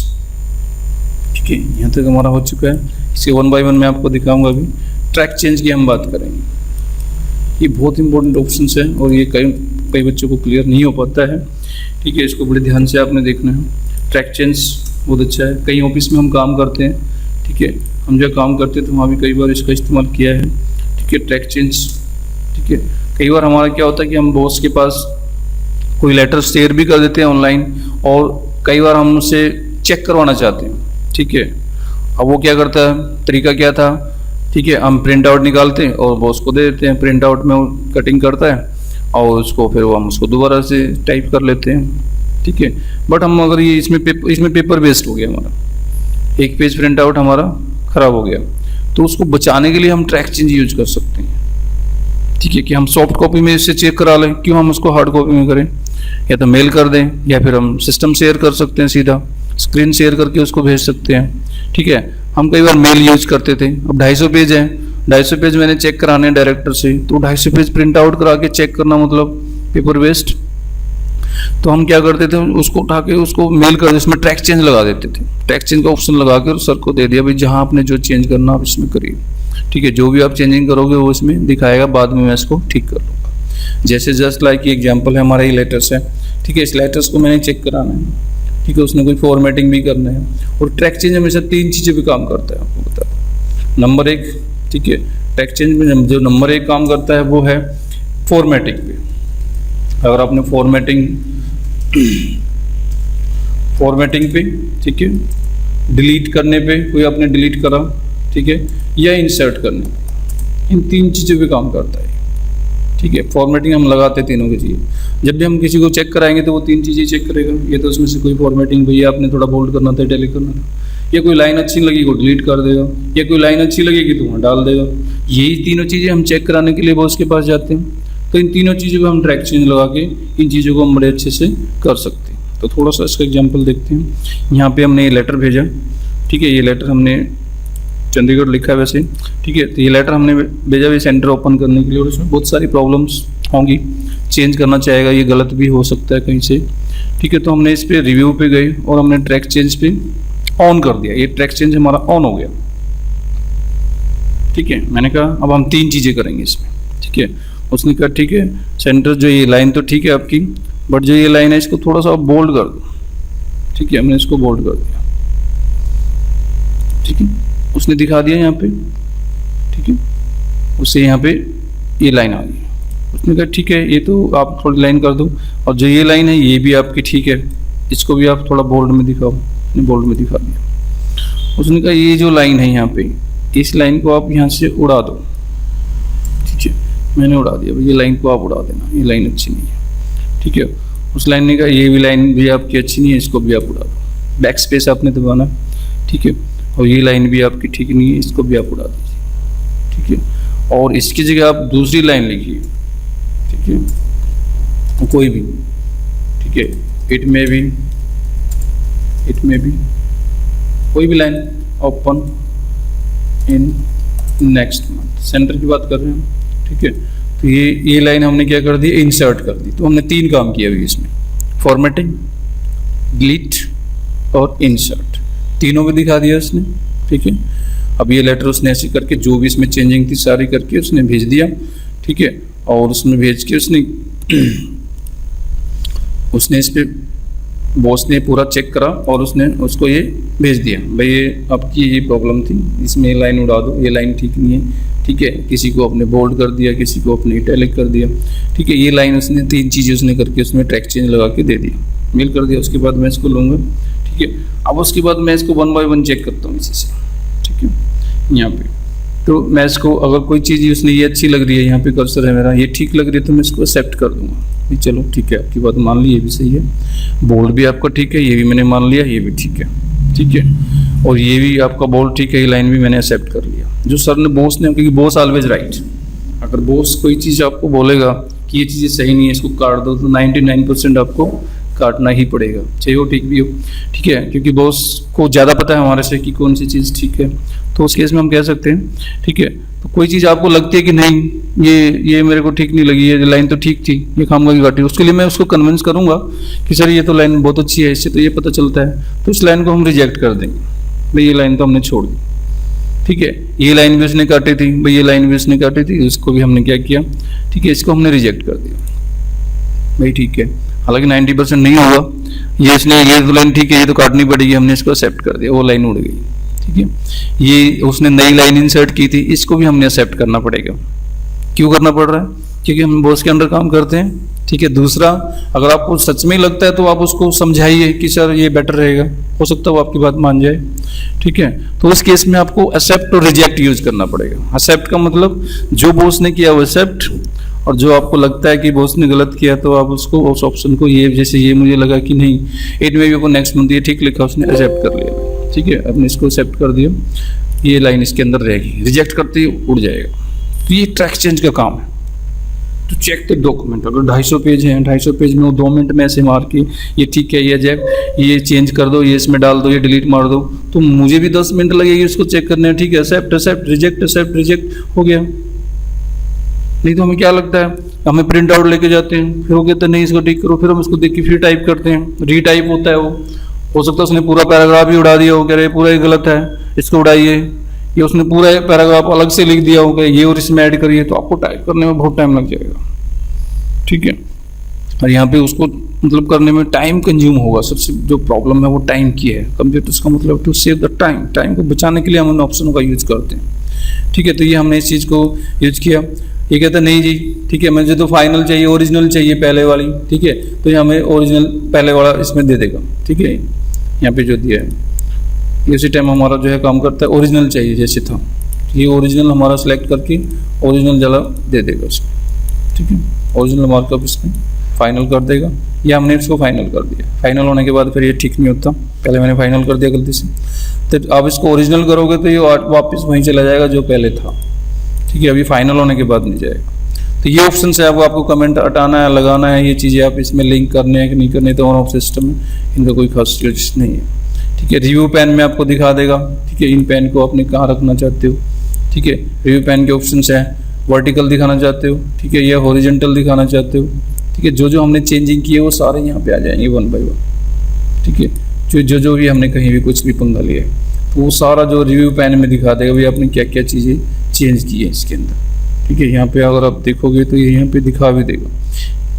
ठीक है, यहाँ तक हमारा हो चुका है, इसे 1 बाय 1 मैं आपको दिखाऊंगा। अभी ट्रैक चेंज की हम बात करेंगे। ये बहुत इंपॉर्टेंट ऑप्शन है और ये कई बच्चों को क्लियर नहीं हो पाता है। ठीक है, इसको बड़े ध्यान से आपने देखना है। ट्रैक चेंज बहुत अच्छा है, कई ऑफिस में हम काम करते हैं। ठीक है, हम जब काम करते हैं तो वहाँ भी कई बार इसका इस्तेमाल किया है। ठीक है, ट्रैक चेंज। ठीक है, कई बार हमारा क्या होता है कि हम बॉस के पास कोई लेटर शेयर भी कर देते हैं ऑनलाइन, और कई बार हम उसे चेक करवाना चाहते हैं। ठीक है, अब वो क्या करता है, तरीका क्या था। ठीक है, हम प्रिंट आउट निकालते हैं और बॉस को दे देते हैं, प्रिंट आउट में वो कटिंग करता है और उसको फिर वो हम उसको दोबारा से टाइप कर लेते हैं। ठीक है। बट हम अगर ये इसमें पेपर बेस्ड हो गया हमारा, एक पेज प्रिंट आउट हमारा खराब हो गया, तो उसको बचाने के लिए हम ट्रैक चेंज यूज कर सकते हैं, ठीक है, कि हम सॉफ्ट कॉपी में इससे चेक करा लें, क्यों हम उसको हार्ड कॉपी में करें, या तो मेल कर दें या फिर हम सिस्टम शेयर कर सकते हैं, सीधा स्क्रीन शेयर करके उसको भेज सकते हैं, ठीक है। हम कई बार मेल यूज करते थे, अब 250 पेज है, 250 पेज मैंने चेक कराने डायरेक्टर से, तो 250 पेज प्रिंट आउट करा के चेक करना मतलब पेपर वेस्ट। तो हम क्या करते थे, उसको उठा के उसको मेल कर, इसमें ट्रैक चेंज लगा देते थे, ट्रैक चेंज का ऑप्शन लगा के सर को दे दिया, भाई जहां आपने जो चेंज करना आप इसमें करिए, ठीक है, जो भी आप चेंजिंग करोगे वो इसमें दिखाएगा, बाद में मैं इसको ठीक कर लूँगा। जैसे जस्ट लाइक एग्जाम्पल है हमारा, ये लेटर्स है, ठीक है, इस लेटर्स को मैंने चेक कराना है, ठीक है, उसने कोई फॉर्मेटिंग भी करना है, और ट्रैक चेंज हमेशा 3 चीज़ें पे काम करता है, आपको बता दूं। नंबर 1, ठीक है, ट्रैक चेंज में जो नंबर 1 काम करता है वो है फॉर्मेटिंग पे। अगर आपने फॉर्मेटिंग पे, ठीक है, डिलीट करने पे, कोई आपने डिलीट करा, ठीक है, या इंसर्ट करने पे, इन 3 चीज़ों पे काम करता है, ठीक है। फॉर्मेटिंग हम लगाते तीनों की चीज़ें, जब भी हम किसी को चेक कराएंगे तो वो 3 चीज़ें चेक करेगा, ये तो उसमें से कोई फॉर्मेटिंग, भैया आपने थोड़ा बोल्ड करना था, इटैलिक करना था, या कोई लाइन अच्छी लगी को डिलीट कर देगा, या कोई लाइन अच्छी लगेगी तो वहाँ डाल देगा। यही तीनों चीज़ें हम चेक कराने के लिए बॉस के पास जाते हैं, तो इन तीनों चीज़ों पे हम ट्रैक चेंज लगा के इन चीज़ों को हम बड़े अच्छे से कर सकते हैं। तो थोड़ा सा इसका एग्जांपल देखते हैं। यहाँ पे हमने ये लेटर भेजा, ठीक है, ये लेटर हमने चंडीगढ़ लिखा है वैसे, ठीक है, तो ये लेटर हमने भेजा भी सेंटर ओपन करने के लिए, और इसमें बहुत सारी प्रॉब्लम्स होंगी, चेंज करना चाहेगा, ये गलत भी हो सकता है कहीं से, ठीक है। तो हमने इस पर रिव्यू पे गए और हमने ट्रैक चेंज पे ऑन कर दिया, ये ट्रैक चेंज हमारा ऑन हो गया, ठीक है। मैंने कहा अब हम 3 चीज़ें करेंगे इसमें, ठीक है। उसने कहा ठीक है, सेंटर जो ये लाइन तो ठीक है आपकी, बट जो ये लाइन है इसको थोड़ा सा बोल्ड कर दो, ठीक है, हमने इसको बोल्ड कर दिया, ठीक है, उसने दिखा दिया यहाँ पे, ठीक है, उससे यहाँ पे ये लाइन आ गई, उसने कहा ठीक है, ये तो आप थोड़ी लाइन कर दो, और जो ये लाइन है ये भी आपकी ठीक है, इसको भी आप थोड़ा बोल्ड में दिखाओ, बोल्ड में दिखा दिया। उसने कहा ये जो लाइन है यहाँ पे, इस लाइन को आप यहाँ से उड़ा दो, ठीक है, मैंने उड़ा दिया, ये लाइन को आप उड़ा देना, ये लाइन अच्छी नहीं है, ठीक है। उस लाइन ने कहा ये भी लाइन भी आपकी अच्छी नहीं है, इसको भी आप उड़ा दो, बैक स्पेस आपने दबाना, ठीक है, और ये लाइन भी आपकी ठीक नहीं है, इसको भी आप उड़ा दीजिए, ठीक है, और इसकी जगह आप दूसरी लाइन लिखिए, ठीक है, कोई भी, ठीक है, इट में भी कोई भी line, open in next month, centre की बात कर रहे हैं, ठीक है। तो ये लाइन हमने क्या कर दी, इंसर्ट कर दी। तो हमने 3 काम किया अभी इसमें, फॉर्मेटिंग, डिलीट और इंसर्ट, तीनों में दिखा दिया उसने, ठीक है। अब ये लेटर उसने ऐसे करके जो भी इसमें चेंजिंग थी सारी करके उसने भेज दिया, ठीक है, और उसमें भेज के उसने इस पे बॉस ने पूरा चेक करा और उसने उसको ये भेज दिया, भाई ये आपकी ये प्रॉब्लम थी, इसमें ये लाइन उड़ा दो, ये लाइन ठीक नहीं है, ठीक है। किसी को अपने बोल्ड कर दिया, किसी को अपने इटैलिक कर दिया, ठीक है। ये लाइन उसने 3 चीज़ें उसने करके उसमें ट्रैक चेंज लगा के दे दिया, मेल कर दिया। उसके बाद मैं इसको लूँगा, ठीक है। अब उसके बाद मैं इसको 1 बाय 1 चेक करता हूँ इसी से, ठीक है, यहाँ पे। तो मैं इसको अगर कोई चीज़ उसने ये अच्छी लग रही है, यहाँ पे कर्सर है मेरा, ये ठीक लग रही है, तो मैं इसको एक्सेप्ट कर दूंगा, चलो ठीक है, आपकी बात मान ली, ये भी सही है, बोल्ड भी आपका ठीक है, ये भी मैंने मान लिया, ये भी ठीक है, ठीक है, और ये भी आपका बोल्ड ठीक है, ये लाइन भी मैंने एक्सेप्ट कर लिया। जो सर ने बॉस ने, क्योंकि बॉस ऑलवेज राइट, अगर बॉस कोई चीज़ आपको बोलेगा कि ये चीज़ें सही नहीं है, इसको काट दो, तो 99% आपको काटना ही पड़ेगा, चाहे वो ठीक भी हो, ठीक है, क्योंकि बॉस को ज़्यादा पता है हमारे से कि कौन सी चीज़ ठीक है। तो उस केस में हम कह सकते हैं, ठीक है, तो कोई चीज़ आपको लगती है कि नहीं ये मेरे को ठीक नहीं लगी, ये लाइन तो ठीक थी, ये खामगा की काटी, उसके लिए मैं उसको कन्विंस करूंगा कि सर ये तो लाइन बहुत अच्छी है, इससे तो ये पता चलता है, तो इस लाइन को हम रिजेक्ट कर देंगे, भाई ये लाइन तो हमने छोड़ दी, ठीक है। ये लाइन भी उसने काटी थी, भाई ये लाइन भी उसने काटी थी, इसको भी हमने क्या किया, ठीक है, इसको हमने रिजेक्ट कर दिया, भाई ठीक है। हालांकि 90% नहीं होगा, ये इसने ये तो लाइन ठीक है, ये तो काटनी पड़ेगी, हमने इसको एक्सेप्ट कर दिया, वो लाइन उड़ गई, ठीक है। ये उसने नई लाइन इंसर्ट की थी, इसको भी हमने एक्सेप्ट करना पड़ेगा। क्यों करना पड़ रहा है? क्योंकि हम बॉस के अंडर काम करते हैं, ठीक है। दूसरा, अगर आपको सच में लगता है तो आप उसको समझाइए कि सर ये बेटर रहेगा, हो सकता है वो आपकी बात मान जाए, ठीक है। तो उस केस में आपको एक्सेप्ट और रिजेक्ट यूज करना पड़ेगा। एक्सेप्ट का मतलब जो बॉस ने किया वो एक्सेप्ट, और जो आपको लगता है कि बॉस ने गलत किया तो आप उसको उस ऑप्शन को ये जैसे ये मुझे लगा कि नहीं इट में भी नेक्स्ट मंथ ये ठीक लिखा उसने एक्सेप्ट कर लिया, ठीक है, आपने इसको एक्सेप्ट कर दिया, ये लाइन इसके अंदर रहेगी, रिजेक्ट करते ही उड़ जाएगा। तो ये ट्रैक चेंज का काम है। तो चेक द डॉक्यूमेंट, अगर 250 पेज है 250 पेज में वो 2 मिनट में ऐसे मार के ये ठीक है, ये जैब ये चेंज कर दो, ये इसमें डाल दो, ये डिलीट मार दो, तो मुझे भी 10 मिनट लगेगी उसको चेक करने में, ठीक है, एक्सेप्ट एक्सेप्ट रिजेक्ट हो गया। नहीं तो हमें क्या लगता है, हमें प्रिंट आउट लेके जाते हैं, फिर वो कहते हैं नहीं इसको ठीक करो, फिर हम उसको देख के फिर टाइप करते हैं, रीटाइप होता है वो, हो सकता है उसने पूरा पैराग्राफ ही उड़ा दिया हो, कह रहे पूरा ही गलत है इसको उड़ाइए, ये उसने पूरा पैराग्राफ अलग से लिख दिया होगा ये और इसमें ऐड करिए, तो आपको टाइप करने में बहुत टाइम लग जाएगा, ठीक है। और यहाँ पे उसको मतलब करने में टाइम कंज्यूम होगा, सबसे जो प्रॉब्लम है वो टाइम की है। कंप्यूटर्स का मतलब to save the time, time को बचाने के लिए हम उन ऑप्शनों का यूज करते हैं, ठीक है। तो ये हमने इस चीज़ को यूज किया, ये कहता नहीं जी ठीक है मुझे तो फाइनल चाहिए, ओरिजिनल चाहिए पहले वाली, ठीक है, तो ये हमें ओरिजिनल पहले वाला इसमें दे देगा, ठीक है, यहाँ पे जो दिया है इसी टाइम हमारा जो है काम करता है, ओरिजिनल चाहिए जैसे था, ये ओरिजिनल हमारा सेलेक्ट करके ओरिजिनल जला दे देगा इसमें, ठीक है, ओरिजिनल मार्कअप इसमें फाइनल कर देगा, ये हमने इसको फाइनल कर दिया। फाइनल होने के बाद फिर ये ठीक नहीं होता, पहले मैंने फाइनल कर दिया गलती से, तो आप इसको ओरिजिनल करोगे तो ये वापस वहीं चला जाएगा जो पहले था, ठीक है, अभी फाइनल होने के बाद नहीं जाएगा। तो ये ऑप्शन है, आपको कमेंट हटाना है लगाना है, ये चीज़ें आप इसमें लिंक करने हैं कि नहीं करने, तो ऑन ऑफ सिस्टम है, इनका कोई खास यूज नहीं है, ठीक है। रिव्यू पैन में आपको दिखा देगा, ठीक है, इन पैन को आपने कहाँ रखना चाहते हो, ठीक है, रिव्यू पैन के ऑप्शन है, वर्टिकल दिखाना चाहते हो, ठीक है, या हॉरिजॉन्टल दिखाना चाहते हो, ठीक है, जो जो हमने चेंजिंग की है वो सारे यहाँ पे आ जाएंगे 1 बाय 1, ठीक है, जो भी हमने कहीं भी कुछ भी पंगा लिया है तो वो सारा जो रिव्यू पैन में दिखा देगा, भाई आपने क्या क्या चीज़ें चेंज की है इसके अंदर, ठीक है। यहाँ पे अगर आप देखोगे तो ये यहाँ पे दिखा भी देगा,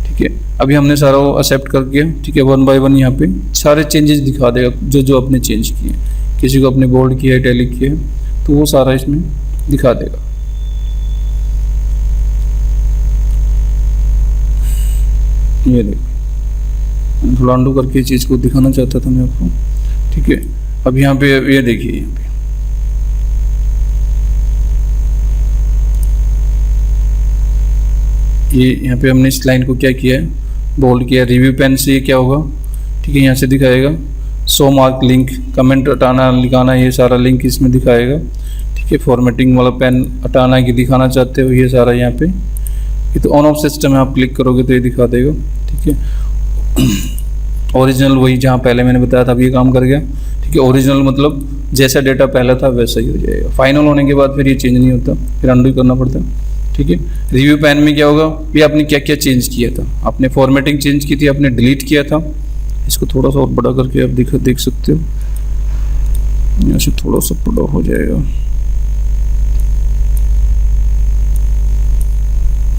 ठीक है। अभी हमने सारा वो एक्सेप्ट कर दिया, ठीक है, 1 बाय 1 यहाँ पे सारे चेंजेस दिखा देगा, जो जो आपने चेंज किए, किसी को अपने बोल्ड किया है, इटैलिक किया है, तो वो सारा इसमें दिखा देगा। ये देखिए थोड़ा अंडू करके चीज़ को दिखाना चाहता था मैं आपको, ठीक है। अब यहाँ पे ये देखिए, यहाँ पे यहाँ पे हमने इस लाइन को क्या किया है, बोल्ड किया, रिव्यू पेन से ये क्या होगा, ठीक है, यहाँ से दिखाएगा शो मार्क लिंक, कमेंट हटाना लिखाना, ये सारा लिंक इसमें दिखाएगा, ठीक है। फॉर्मेटिंग वाला पेन हटाना कि दिखाना चाहते हो, ये सारा यहाँ पे, ये तो ऑन ऑफ सिस्टम है, आप क्लिक करोगे तो ये दिखा देगा, ठीक है। ओरिजिनल वही जहाँ पहले मैंने बताया था, अब ये काम कर गया, ठीक है। ओरिजिनल मतलब जैसा डेटा पहला था वैसा ही हो जाएगा। फाइनल होने के बाद फिर ये चेंज नहीं होता, फिर अंडू करना पड़ता है, ठीक है। रिव्यू पैन में क्या होगा, ये आपने क्या क्या चेंज किया था, आपने फॉर्मेटिंग चेंज की थी, आपने डिलीट किया था, इसको थोड़ा सा और बड़ा करके आप देख सकते हो, यहाँ से थोड़ा सा बड़ा हो जाएगा,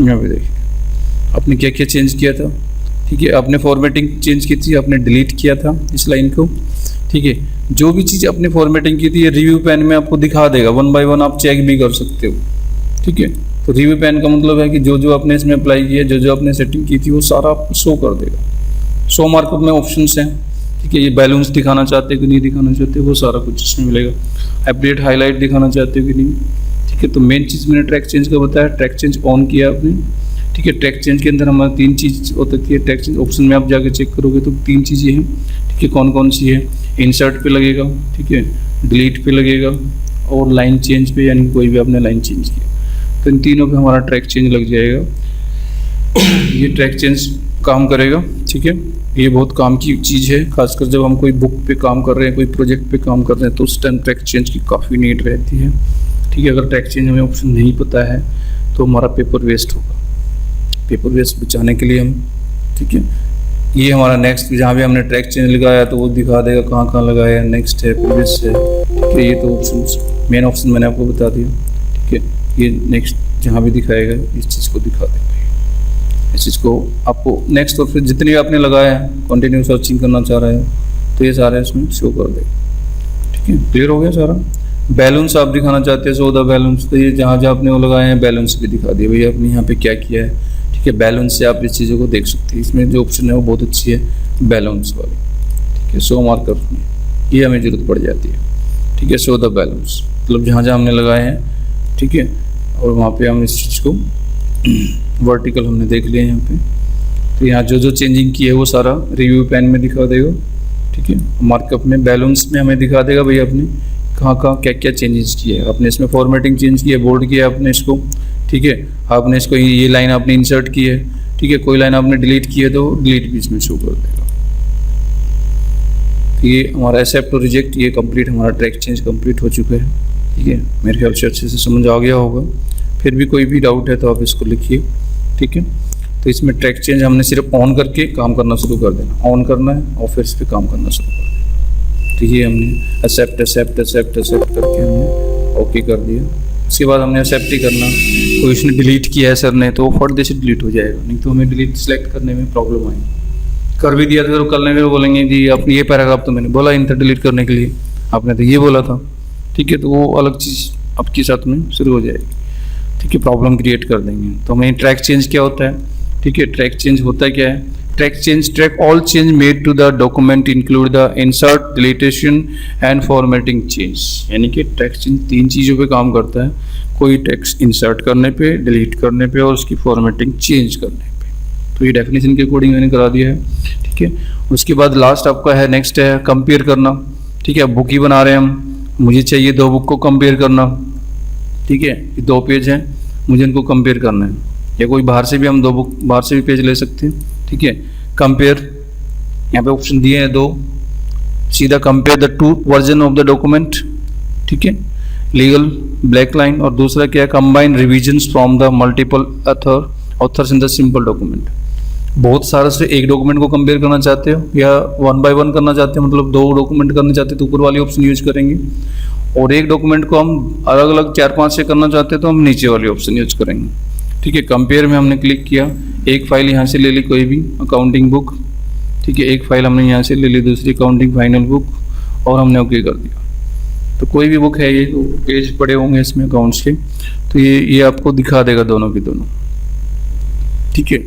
यहाँ पे देखिए आपने क्या क्या चेंज किया था, ठीक है। आपने फॉर्मेटिंग चेंज की थी, आपने डिलीट किया था इस लाइन को, ठीक है। जो भी चीज़ आपने फॉर्मेटिंग की थी ये रिव्यू पैन में आपको दिखा देगा, 1 बाय 1 आप चेक भी कर सकते हो, ठीक है। तो रिव्यू पैन का मतलब है कि जो जो आपने इसमें अप्लाई किया, जो जो आपने सेटिंग की थी वो सारा आपको शो कर देगा। शो मार्कअप में ऑप्शंस हैं, ठीक है, ये बैलेंस दिखाना चाहते हो कि नहीं दिखाना चाहते, वो सारा कुछ इसमें मिलेगा। अपडेट हाईलाइट दिखाना चाहते हो कि नहीं, ठीक है। तो मेन चीज़ मैंने ट्रैक चेंज का बताया, ट्रैक चेंज ऑन किया आपने, ठीक है। ट्रैक चेंज के अंदर हमारा 3 चीज़ हो सकती है, ट्रैक चेंज ऑप्शन में आप जाके चेक करोगे तो 3 चीज़ें हैं, ठीक है। कौन कौन सी है, इंसर्ट पे लगेगा, ठीक है, डिलीट पे लगेगा और लाइन चेंज पे, यानी कोई भी आपने लाइन चेंज किया तो इन तीनों पे हमारा ट्रैक चेंज लग जाएगा। ये ट्रैक चेंज काम करेगा, ठीक है। ये बहुत काम की चीज़ है, खासकर जब हम कोई बुक पे काम कर रहे हैं, कोई प्रोजेक्ट पे काम कर रहे हैं तो उस टाइम ट्रैक चेंज की काफ़ी नीड रहती है, ठीक है। अगर ट्रैक चेंज हमें ऑप्शन नहीं पता है तो हमारा पेपर वेस्ट होगा, पेपर वेस्ट बचाने के लिए हम, ठीक है, ये हमारा नेक्स्ट जहाँ भी हमने ट्रैक चेंज लगाया तो वो दिखा देगा कहाँ कहाँ लगाया, नेक्स्ट है, प्रीवियस है, ठीक है। ये तो ऑप्शन, मेन ऑप्शन मैंने आपको बता दिया, ठीक है। ये नेक्स्ट जहाँ भी दिखाएगा इस चीज़ को दिखा देगा, इस चीज़ को आपको नेक्स्ट, और फिर जितनी भी आपने लगाया है कंटिन्यू सर्चिंग करना चाह रहे हो तो ये सारे इसमें शो कर देगा, ठीक है। क्लियर हो गया सारा। बैलेंस आप दिखाना चाहते हैं, सो द बैलेंस, तो ये जहाँ जहाँ आपने वो लगाए हैं बैलेंस भी दिखा दिया, भैया आपने यहाँ पे क्या किया है, ठीक है। बैलेंस से आप इस चीज़ों को देख सकते हैं, इसमें जो ऑप्शन है वो बहुत अच्छी है, बैलेंस वाली, ठीक है। शो मार्कर में ये हमें जरूरत पड़ जाती है, ठीक है। शो द बैलेंस मतलब जहाँ जहाँ हमने लगाए हैं, ठीक है, और वहाँ पे हम इस चीज़ को वर्टिकल हमने देख लिया यहाँ पे। तो यहाँ जो जो चेंजिंग की है वो सारा रिव्यू पैन में दिखा देगा, ठीक है। मार्कअप में बैलेंस में हमें दिखा देगा भाई आपने कहाँ कहाँ क्या क्या चेंजेस किए है। आपने इसमें फॉर्मेटिंग चेंज की है, बोल्ड किया है आपने इसको, ठीक है। आपने इसको ये लाइन आपने इंसर्ट की है, ठीक है। कोई लाइन आपने डिलीट की है तो डिलीट भी इसमें शो कर देगा। तो ये हमारा एक्सेप्ट और रिजेक्ट ये कंप्लीट, हमारा ट्रैक चेंज कंप्लीट हो चुका है, ठीक है। मेरे ख्याल से अच्छे से समझ आ गया होगा। फिर भी कोई भी डाउट है तो आप इसको लिखिए, ठीक है। तो इसमें ट्रैक चेंज हमने सिर्फ ऑन करके काम करना शुरू कर देना, ऑन करना है और फिर इस पर काम करना शुरू कर देना। तो ये हमने एक्सेप्ट एक्सेप्ट एक्सेप्ट एक्सेप्ट करके हमने ओके कर दिया। उसके बाद हमने एक्सेप्ट ही करना। कोई इसने डिलीट किया है सर ने तो फट से डिलीट हो जाएगा, नहीं तो हमें डिलीट सेलेक्ट करने में प्रॉब्लम आएगी। कर भी दिया तो करने में बोलेंगे जी आपने ये पैराग्राफ तो मैंने बोला इंटर डिलीट करने के लिए, आपने तो ये बोला था, ठीक है। तो वो अलग चीज़ आपके साथ में शुरू हो जाएगी, ठीक है। प्रॉब्लम क्रिएट कर देंगे। तो हमें ट्रैक चेंज क्या होता है, ठीक है। ट्रैक चेंज होता क्या है, track change track all change made to the document include the insert, deletion and formatting change. यानी कि ट्रैक चेंज 3 चीज़ों पे काम करता है, कोई टेक्स्ट इंसर्ट करने पे, डिलीट करने पे और उसकी फॉर्मेटिंग चेंज करने पे। तो ये डेफिनेशन के अकॉर्डिंग मैंने करा दिया है, ठीक है। उसके बाद लास्ट आपका है नेक्स्ट है कंपेयर करना, ठीक है। बुक ही बना रहे हैं हम, मुझे चाहिए 2 बुक को कंपेयर करना, ठीक है। ये 2 पेज हैं, मुझे इनको कंपेयर करना है, या कोई बाहर से भी हम 2 बुक बाहर से भी पेज ले सकते हैं, ठीक है। कंपेयर यहाँ पे ऑप्शन दिए हैं 2, सीधा compare the 2 version of the document, ठीक है। लीगल ब्लैक लाइन और दूसरा क्या है combine revisions from the multiple authors in the simple document. बहुत सारे से एक डॉक्यूमेंट को कंपेयर करना चाहते हो या 1 बाय 1 करना चाहते हो, मतलब 2 डॉक्यूमेंट करना चाहते हो तो ऊपर वाली ऑप्शन यूज करेंगे, और एक डॉक्यूमेंट को हम अलग अलग 4-5 से करना चाहते हैं तो हम नीचे वाली ऑप्शन यूज करेंगे, ठीक है। कंपेयर में हमने क्लिक किया, एक फाइल यहाँ से ले ली कोई भी अकाउंटिंग बुक, ठीक है। एक फाइल हमने यहाँ से ले ली दूसरी अकाउंटिंग फाइनल बुक और हमने ओके कर दिया। तो कोई भी बुक है, ये तो पेज पड़े होंगे इसमें अकाउंट्स के, तो ये आपको दिखा देगा दोनों की दोनों, ठीक है।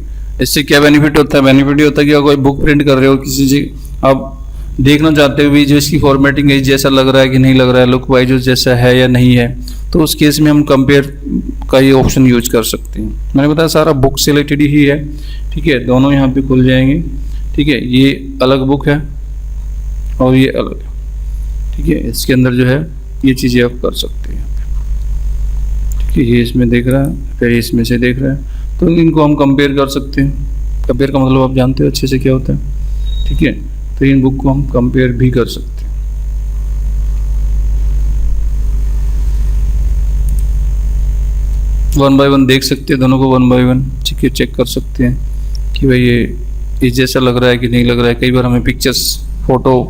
इससे क्या बेनिफिट होता है, बेनिफिट ये होता है कि अगर कोई बुक प्रिंट कर रहे हो किसी से, आप देखना चाहते हो भी जो इसकी फॉर्मेटिंग है जैसा लग रहा है कि नहीं लग रहा है, लुक वाइज जैसा है या नहीं है, तो उस केस में हम कंपेयर का ये ऑप्शन यूज कर सकते हैं। मैंने बताया सारा बुक से रिलेटेड ही है, ठीक है। दोनों यहाँ पे खुल जाएंगे, ठीक है। ये अलग बुक है और ये अलग है, ठीक है। इसके अंदर जो है ये चीज़ें आप कर सकते हैं, ठीक है। ये इसमें देख रहा है, फिर इसमें से देख रहा है, तो इनको हम कंपेयर कर सकते हैं। कंपेयर का मतलब आप जानते हो अच्छे से क्या होता है, ठीक है। तो इन बुक को हम कंपेयर भी कर सकते हैं। 1 बाय 1 देख सकते हैं, दोनों को 1 बाय 1 ठीक है चेक कर सकते हैं कि भाई ये जैसा लग रहा है कि नहीं लग रहा है। कई बार हमें पिक्चर्स फोटो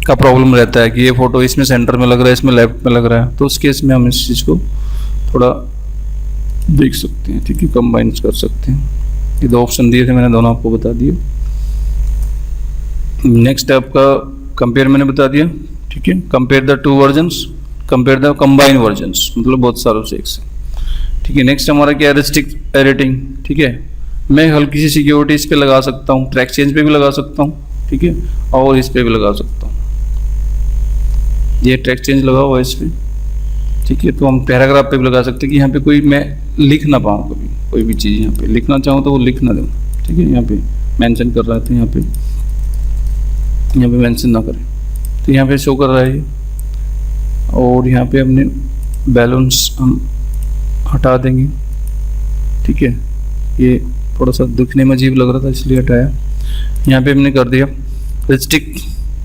का प्रॉब्लम रहता है कि ये फोटो इसमें सेंटर में लग रहा है, इसमें लेफ्ट में लग रहा है, तो उस केस में हम इस चीज़ को थोड़ा देख सकते हैं, ठीक है। कंबाइन कर सकते हैं। ये 2 ऑप्शन दिए थे मैंने, दोनों आपको बता दिए। नेक्स्ट आपका कंपेयर मैंने बता दिया, ठीक है। Compare the 2 versions, compare the combine versions, मतलब बहुत सारों से एक से, ठीक है। नेक्स्ट हमारा क्या है रिस्ट्रिक्ट एडिटिंग, ठीक है। मैं हल्की सी सिक्योरिटी इस पे लगा सकता हूँ, ट्रैक चेंज पे भी लगा सकता हूँ, ठीक है, और इस पे भी लगा सकता हूँ। ये ट्रैक चेंज लगा हुआ है इस पे, ठीक है। तो हम पैराग्राफ पे भी लगा सकते हैं कि यहाँ पे कोई मैं लिख ना पाऊँ कभी, कोई भी चीज़ यहाँ पे लिखना चाहूँ तो वो लिख ना दूँ, ठीक है। यहाँ पे मेंशन कर रहा है तो यहाँ पे मेंशन ना करें, तो यहाँ पे शो कर रहा है ये। और यहाँ पे हमने बैलेंस हम हटा देंगे, ठीक है। ये थोड़ा सा दिखने में अजीब लग रहा था इसलिए हटाया। यहाँ पे हमने कर दिया रिस्ट्रिक्ट,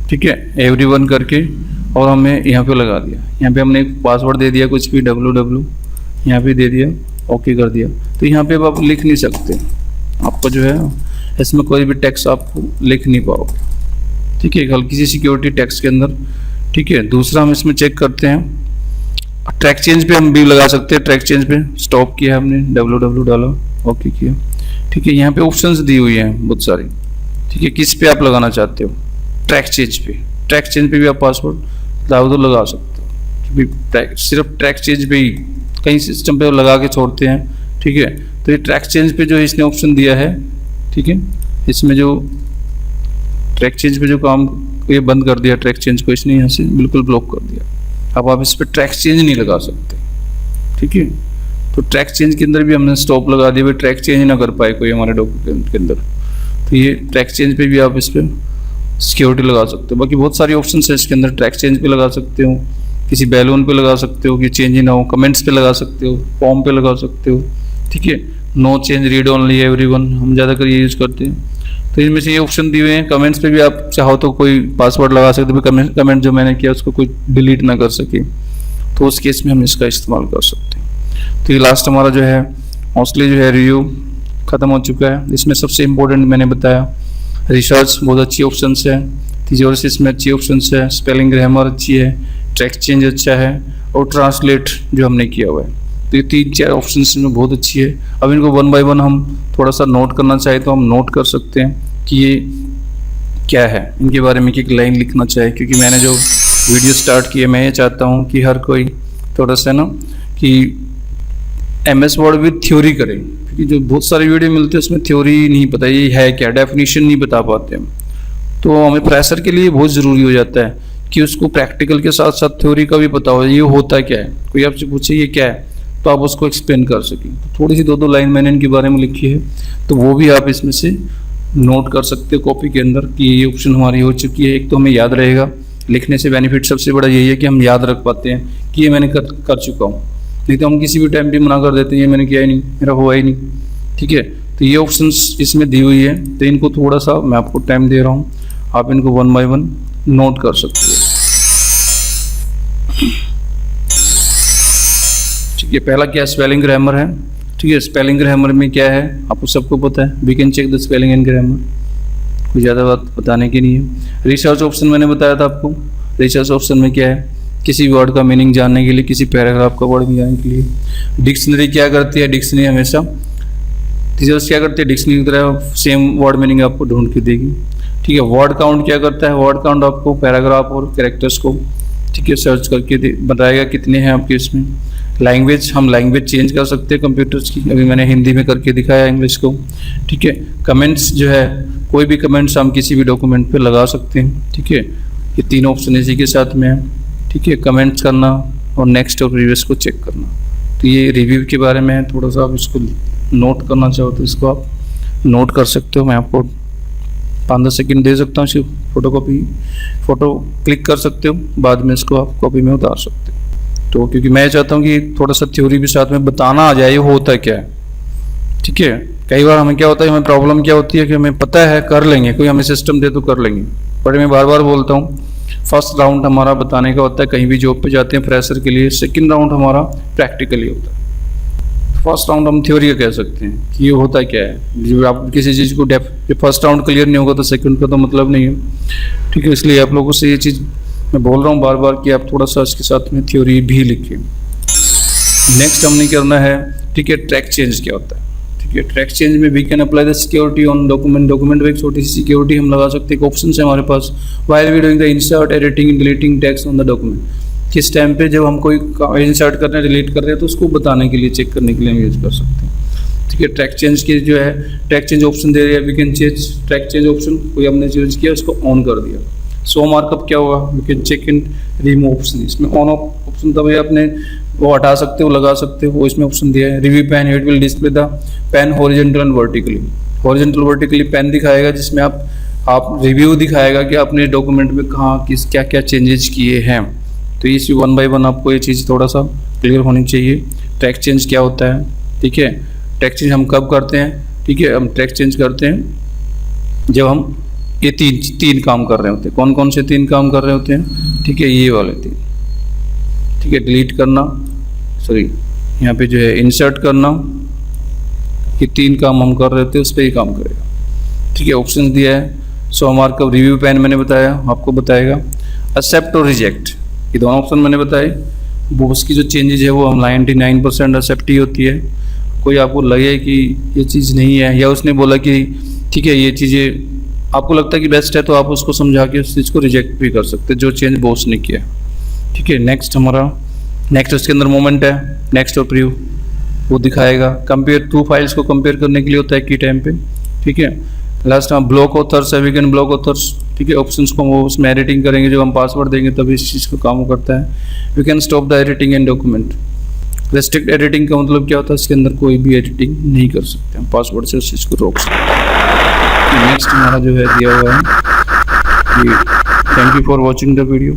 ठीक है, एवरीवन करके, और हमें यहाँ पे लगा दिया। यहाँ पे हमने एक पासवर्ड दे दिया कुछ भी www, यहाँ पे दे दिया, ओके कर दिया। तो यहाँ पे अब आप लिख नहीं सकते, आपको जो है इसमें कोई भी टेक्स्ट आपको लिख नहीं पाओगे, ठीक है। हल्की सी सिक्योरिटी टेक्स्ट के अंदर, ठीक है। दूसरा हम इसमें चेक करते हैं ट्रैक चेंज पे हम भी लगा सकते हैं। ट्रैक चेंज पे स्टॉप किया हमने, www डाला, ओके किया, ठीक है। यहाँ पे ऑप्शंस दी हुई हैं बहुत सारी, ठीक है। किस पे आप लगाना चाहते हो, ट्रैक चेंज पे, ट्रैक चेंज पे भी आप पासवर्ड तो लगा सकते हो। सिर्फ ट्रैक चेंज पे ही कई सिस्टम पे लगा के छोड़ते हैं, ठीक है। तो ये ट्रैक चेंज पे जो इसने ऑप्शन दिया है, ठीक है, इसमें जो ट्रैक चेंज पे जो काम ये बंद कर दिया, ट्रैक चेंज को इसने यहाँ से बिल्कुल ब्लॉक कर दिया। अब आप इस पर ट्रैक चेंज नहीं लगा सकते, ठीक है। तो ट्रैक चेंज के अंदर भी हमने स्टॉप लगा दिया, भाई ट्रैक चेंज ना कर पाए कोई हमारे डॉक्यूमेंट के अंदर। तो ये ट्रैक चेंज पे भी आप इस पर सिक्योरिटी लगा सकते हो। बाकी बहुत सारी ऑप्शन है इसके अंदर, ट्रैक चेंज पे लगा सकते हो, किसी बैलून पे लगा सकते हो कि चेंज ही ना हो, कमेंट्स पे लगा सकते हो, फॉर्म पे लगा सकते हो, ठीक है। No change read only everyone, हम ज़्यादातर ये यूज़ करते हैं। तो इनमें से ये ऑप्शन दिए हुए हैं। कमेंट्स पे भी आप चाहो तो कोई पासवर्ड लगा सकते हो, कमेंट जो मैंने किया उसको कोई डिलीट ना कर सके, तो उस केस में हम इसका इस्तेमाल कर सकते हैं। तो ये लास्ट हमारा जो है मोस्टली जो है रिव्यू खत्म हो चुका है। इसमें सबसे इम्पोर्टेंट मैंने बताया, रिसर्च बहुत अच्छी ऑप्शन है, थियोरिसिस में अच्छी ऑप्शन है, स्पेलिंग ग्रामर अच्छी है, ट्रैक चेंज अच्छा है, और ट्रांसलेट जो हमने किया हुआ है। तो ये 3-4 ऑप्शन में बहुत अच्छी है। अब इनको 1 बाय 1 हम थोड़ा सा नोट करना चाहे तो हम नोट कर सकते हैं कि ये क्या है, इनके बारे में एक लाइन लिखना चाहे, क्योंकि मैंने जो वीडियो स्टार्ट किया मैं ये चाहता हूँ कि हर कोई थोड़ा सा ना कि MS वर्ड विद थ्योरी करें, क्योंकि जो बहुत सारे वीडियो मिलते हैं उसमें थ्योरी नहीं पता ये है क्या, डेफिनेशन नहीं बता पाते हम। तो हमें फ्रेशर के लिए बहुत ज़रूरी हो जाता है कि उसको प्रैक्टिकल के साथ साथ थ्योरी का भी पता हो, ये होता क्या है। कोई आपसे पूछे ये क्या है तो आप उसको एक्सप्लेन कर सकें। थोड़ी सी 2-2 लाइन मैंने इनके बारे में लिखी है, तो वो भी आप इसमें से नोट कर सकते हो कॉपी के अंदर कि ये ऑप्शन हमारी हो चुकी है। एक तो हमें याद रहेगा, लिखने से बेनिफिट सबसे बड़ा यही है कि हम याद रख पाते हैं कि ये मैंने कर चुका हूँ। नहीं तो हम किसी भी टाइम भी मना कर देते हैं, ये मैंने किया ही नहीं, मेरा हुआ ही नहीं, ठीक है। तो ये ऑप्शंस इसमें दी हुई है, तो इनको थोड़ा सा मैं आपको टाइम दे रहा हूँ, आप इनको 1 बाय 1 नोट कर सकते हो। ठीक है, पहला क्या स्पेलिंग ग्रामर है, ठीक है। स्पेलिंग ग्रामर में क्या है आपको सबको पता है, we can check the spelling and grammar, कोई ज़्यादा बात बताने की नहीं है। रिसर्च ऑप्शन मैंने बताया था आपको, रिसर्च ऑप्शन में क्या है, किसी वर्ड का मीनिंग जानने के लिए, किसी पैराग्राफ का वर्ड जानने के लिए। डिक्शनरी क्या करती है, डिक्शनरी हमेशा टीचर्स क्या करते हैं, डिक्शनरी की तरह सेम वर्ड मीनिंग आपको ढूंढ के देगी, ठीक है। वर्ड काउंट क्या करता है, वर्ड काउंट आपको पैराग्राफ और कैरेक्टर्स को, ठीक है, सर्च करके बताएगा कितने हैं आपके इसमें। लैंग्वेज, हम लैंग्वेज चेंज कर सकते हैं कंप्यूटर्स की, अभी मैंने हिंदी में करके दिखाया इंग्लिश को, ठीक है। कमेंट्स जो है, कोई भी कमेंट्स हम किसी भी डॉक्यूमेंट पे लगा सकते हैं, ठीक है। ये 3 ऑप्शन इसी के साथ में है, ठीक है। कमेंट्स करना और नेक्स्ट और प्रीवियस को चेक करना। तो ये रिव्यू के बारे में है, थोड़ा सा आप इसको नोट करना चाहो तो इसको आप नोट कर सकते हो। मैं आपको 5-10 सेकेंड दे सकता हूँ, सिर्फ फोटो क्लिक कर सकते हो, बाद में इसको आप कॉपी में उतार सकते हो। तो क्योंकि मैं चाहता हूँ कि थोड़ा सा थ्योरी भी साथ में बताना आ जाए, ये होता क्या है, ठीक है। कई बार हमें क्या होता है, हमें प्रॉब्लम क्या होती है कि हमें पता है कर लेंगे, कोई हमें सिस्टम दे तो कर लेंगे, पर मैं बार बार बोलता हूँ फर्स्ट राउंड हमारा बताने का होता है, कहीं भी जॉब पे जाते हैं फ्रेशर के लिए। सेकंड राउंड हमारा प्रैक्टिकली होता है। फर्स्ट राउंड हम थ्योरी का कह सकते हैं कि ये होता क्या है। जब आप किसी चीज़ को फर्स्ट राउंड क्लियर नहीं होगा तो सेकंड का तो मतलब नहीं है, ठीक है। इसलिए आप लोगों से ये चीज़ मैं बोल रहा हूँ बार बार कि आप थोड़ा सा इसके साथ में थ्योरी भी लिखें। नेक्स्ट हमने करना है, ठीक है, ट्रैक चेंज क्या होता है, ठीक है। ट्रैक चेंज में we can apply the security on document में एक छोटी सी सिक्योरिटी हम लगा सकते हैं। ऑप्शन है हमारे पास, while we doing the insert editing deleting text on the document. किस टाइम पे जब हम कोई इंसर्ट कर रहे हैं, डिलीट कर रहे हैं, तो उसको बताने के लिए, चेक करने के लिए हम यूज़ कर सकते हैं, ठीक है। ट्रैक चेंज की जो है, ट्रैक चेंज ऑप्शन दे रही है, we can change track change option, कोई हमने यूज किया उसको ऑन कर दिया। सो मार्कअप क्या होगा, we can check in remove option, इसमें ऑन ऑफ ऑप्शन था भाई, अपने वो हटा सकते हो, लगा सकते हो, वो इसमें ऑप्शन दिया है। Review pane, it will display the pane horizontal and vertically, horizontal vertically pane दिखाएगा, जिसमें आप रिव्यू दिखाएगा कि आपने डॉक्यूमेंट में कहाँ किस क्या क्या चेंजेस किए हैं। तो इस 1 बाय 1 आपको ये चीज़ थोड़ा सा क्लियर होनी चाहिए। ट्रैक चेंज क्या होता है, ठीक है। ट्रैक चेंज हम कब करते हैं, ठीक है, हम ट्रैक चेंज करते हैं जब हम ये तीन काम कर रहे होते हैं। कौन कौन से 3 काम कर रहे होते हैं, ठीक है, ये वाले 3, ठीक है। डिलीट करना, सॉरी यहाँ पे जो है इंसर्ट करना, ये 3 काम हम कर रहे थे, उस पर ही काम करेगा, ठीक है। ऑप्शन दिया है, सो हमारा कब रिव्यू पेन मैंने बताया, आपको बताएगा। एक्सेप्ट और रिजेक्ट, ये दोनों ऑप्शन मैंने बताए। वो उसकी जो चेंजेज है वो हम 99% एक्सेप्ट ही होती है। कोई आपको लगे कि ये चीज़ नहीं है, या उसने बोला कि ठीक है ये चीज़ें आपको लगता है कि बेस्ट है, तो आप उसको समझा के उस चीज़ को रिजेक्ट भी कर सकते हैं, जो चेंज बॉस ने किया, ठीक है। नेक्स्ट उसके अंदर मोमेंट है, नेक्स्ट और प्रीव्यू वो दिखाएगा। कंपेयर 2 फाइल्स को कंपेयर करने के लिए होता है की टाइम पे, ठीक है। लास्ट में ब्लॉक ऑथर्स है, वी कैन ब्लॉक ऑथर्स, ठीक है। ऑप्शंस को वो उसमें एडिटिंग करेंगे, जब हम पासवर्ड देंगे तभी इस चीज़ का काम करता है। We can stop the editing in document, restrict editing का मतलब क्या होता है, इसके अंदर कोई भी एडिटिंग नहीं कर सकते हम, पासवर्ड से उस चीज़ को रोक सकते हैं। नेक्स्ट हमारा जो है दिया हुआ है कि thank you for watching the video.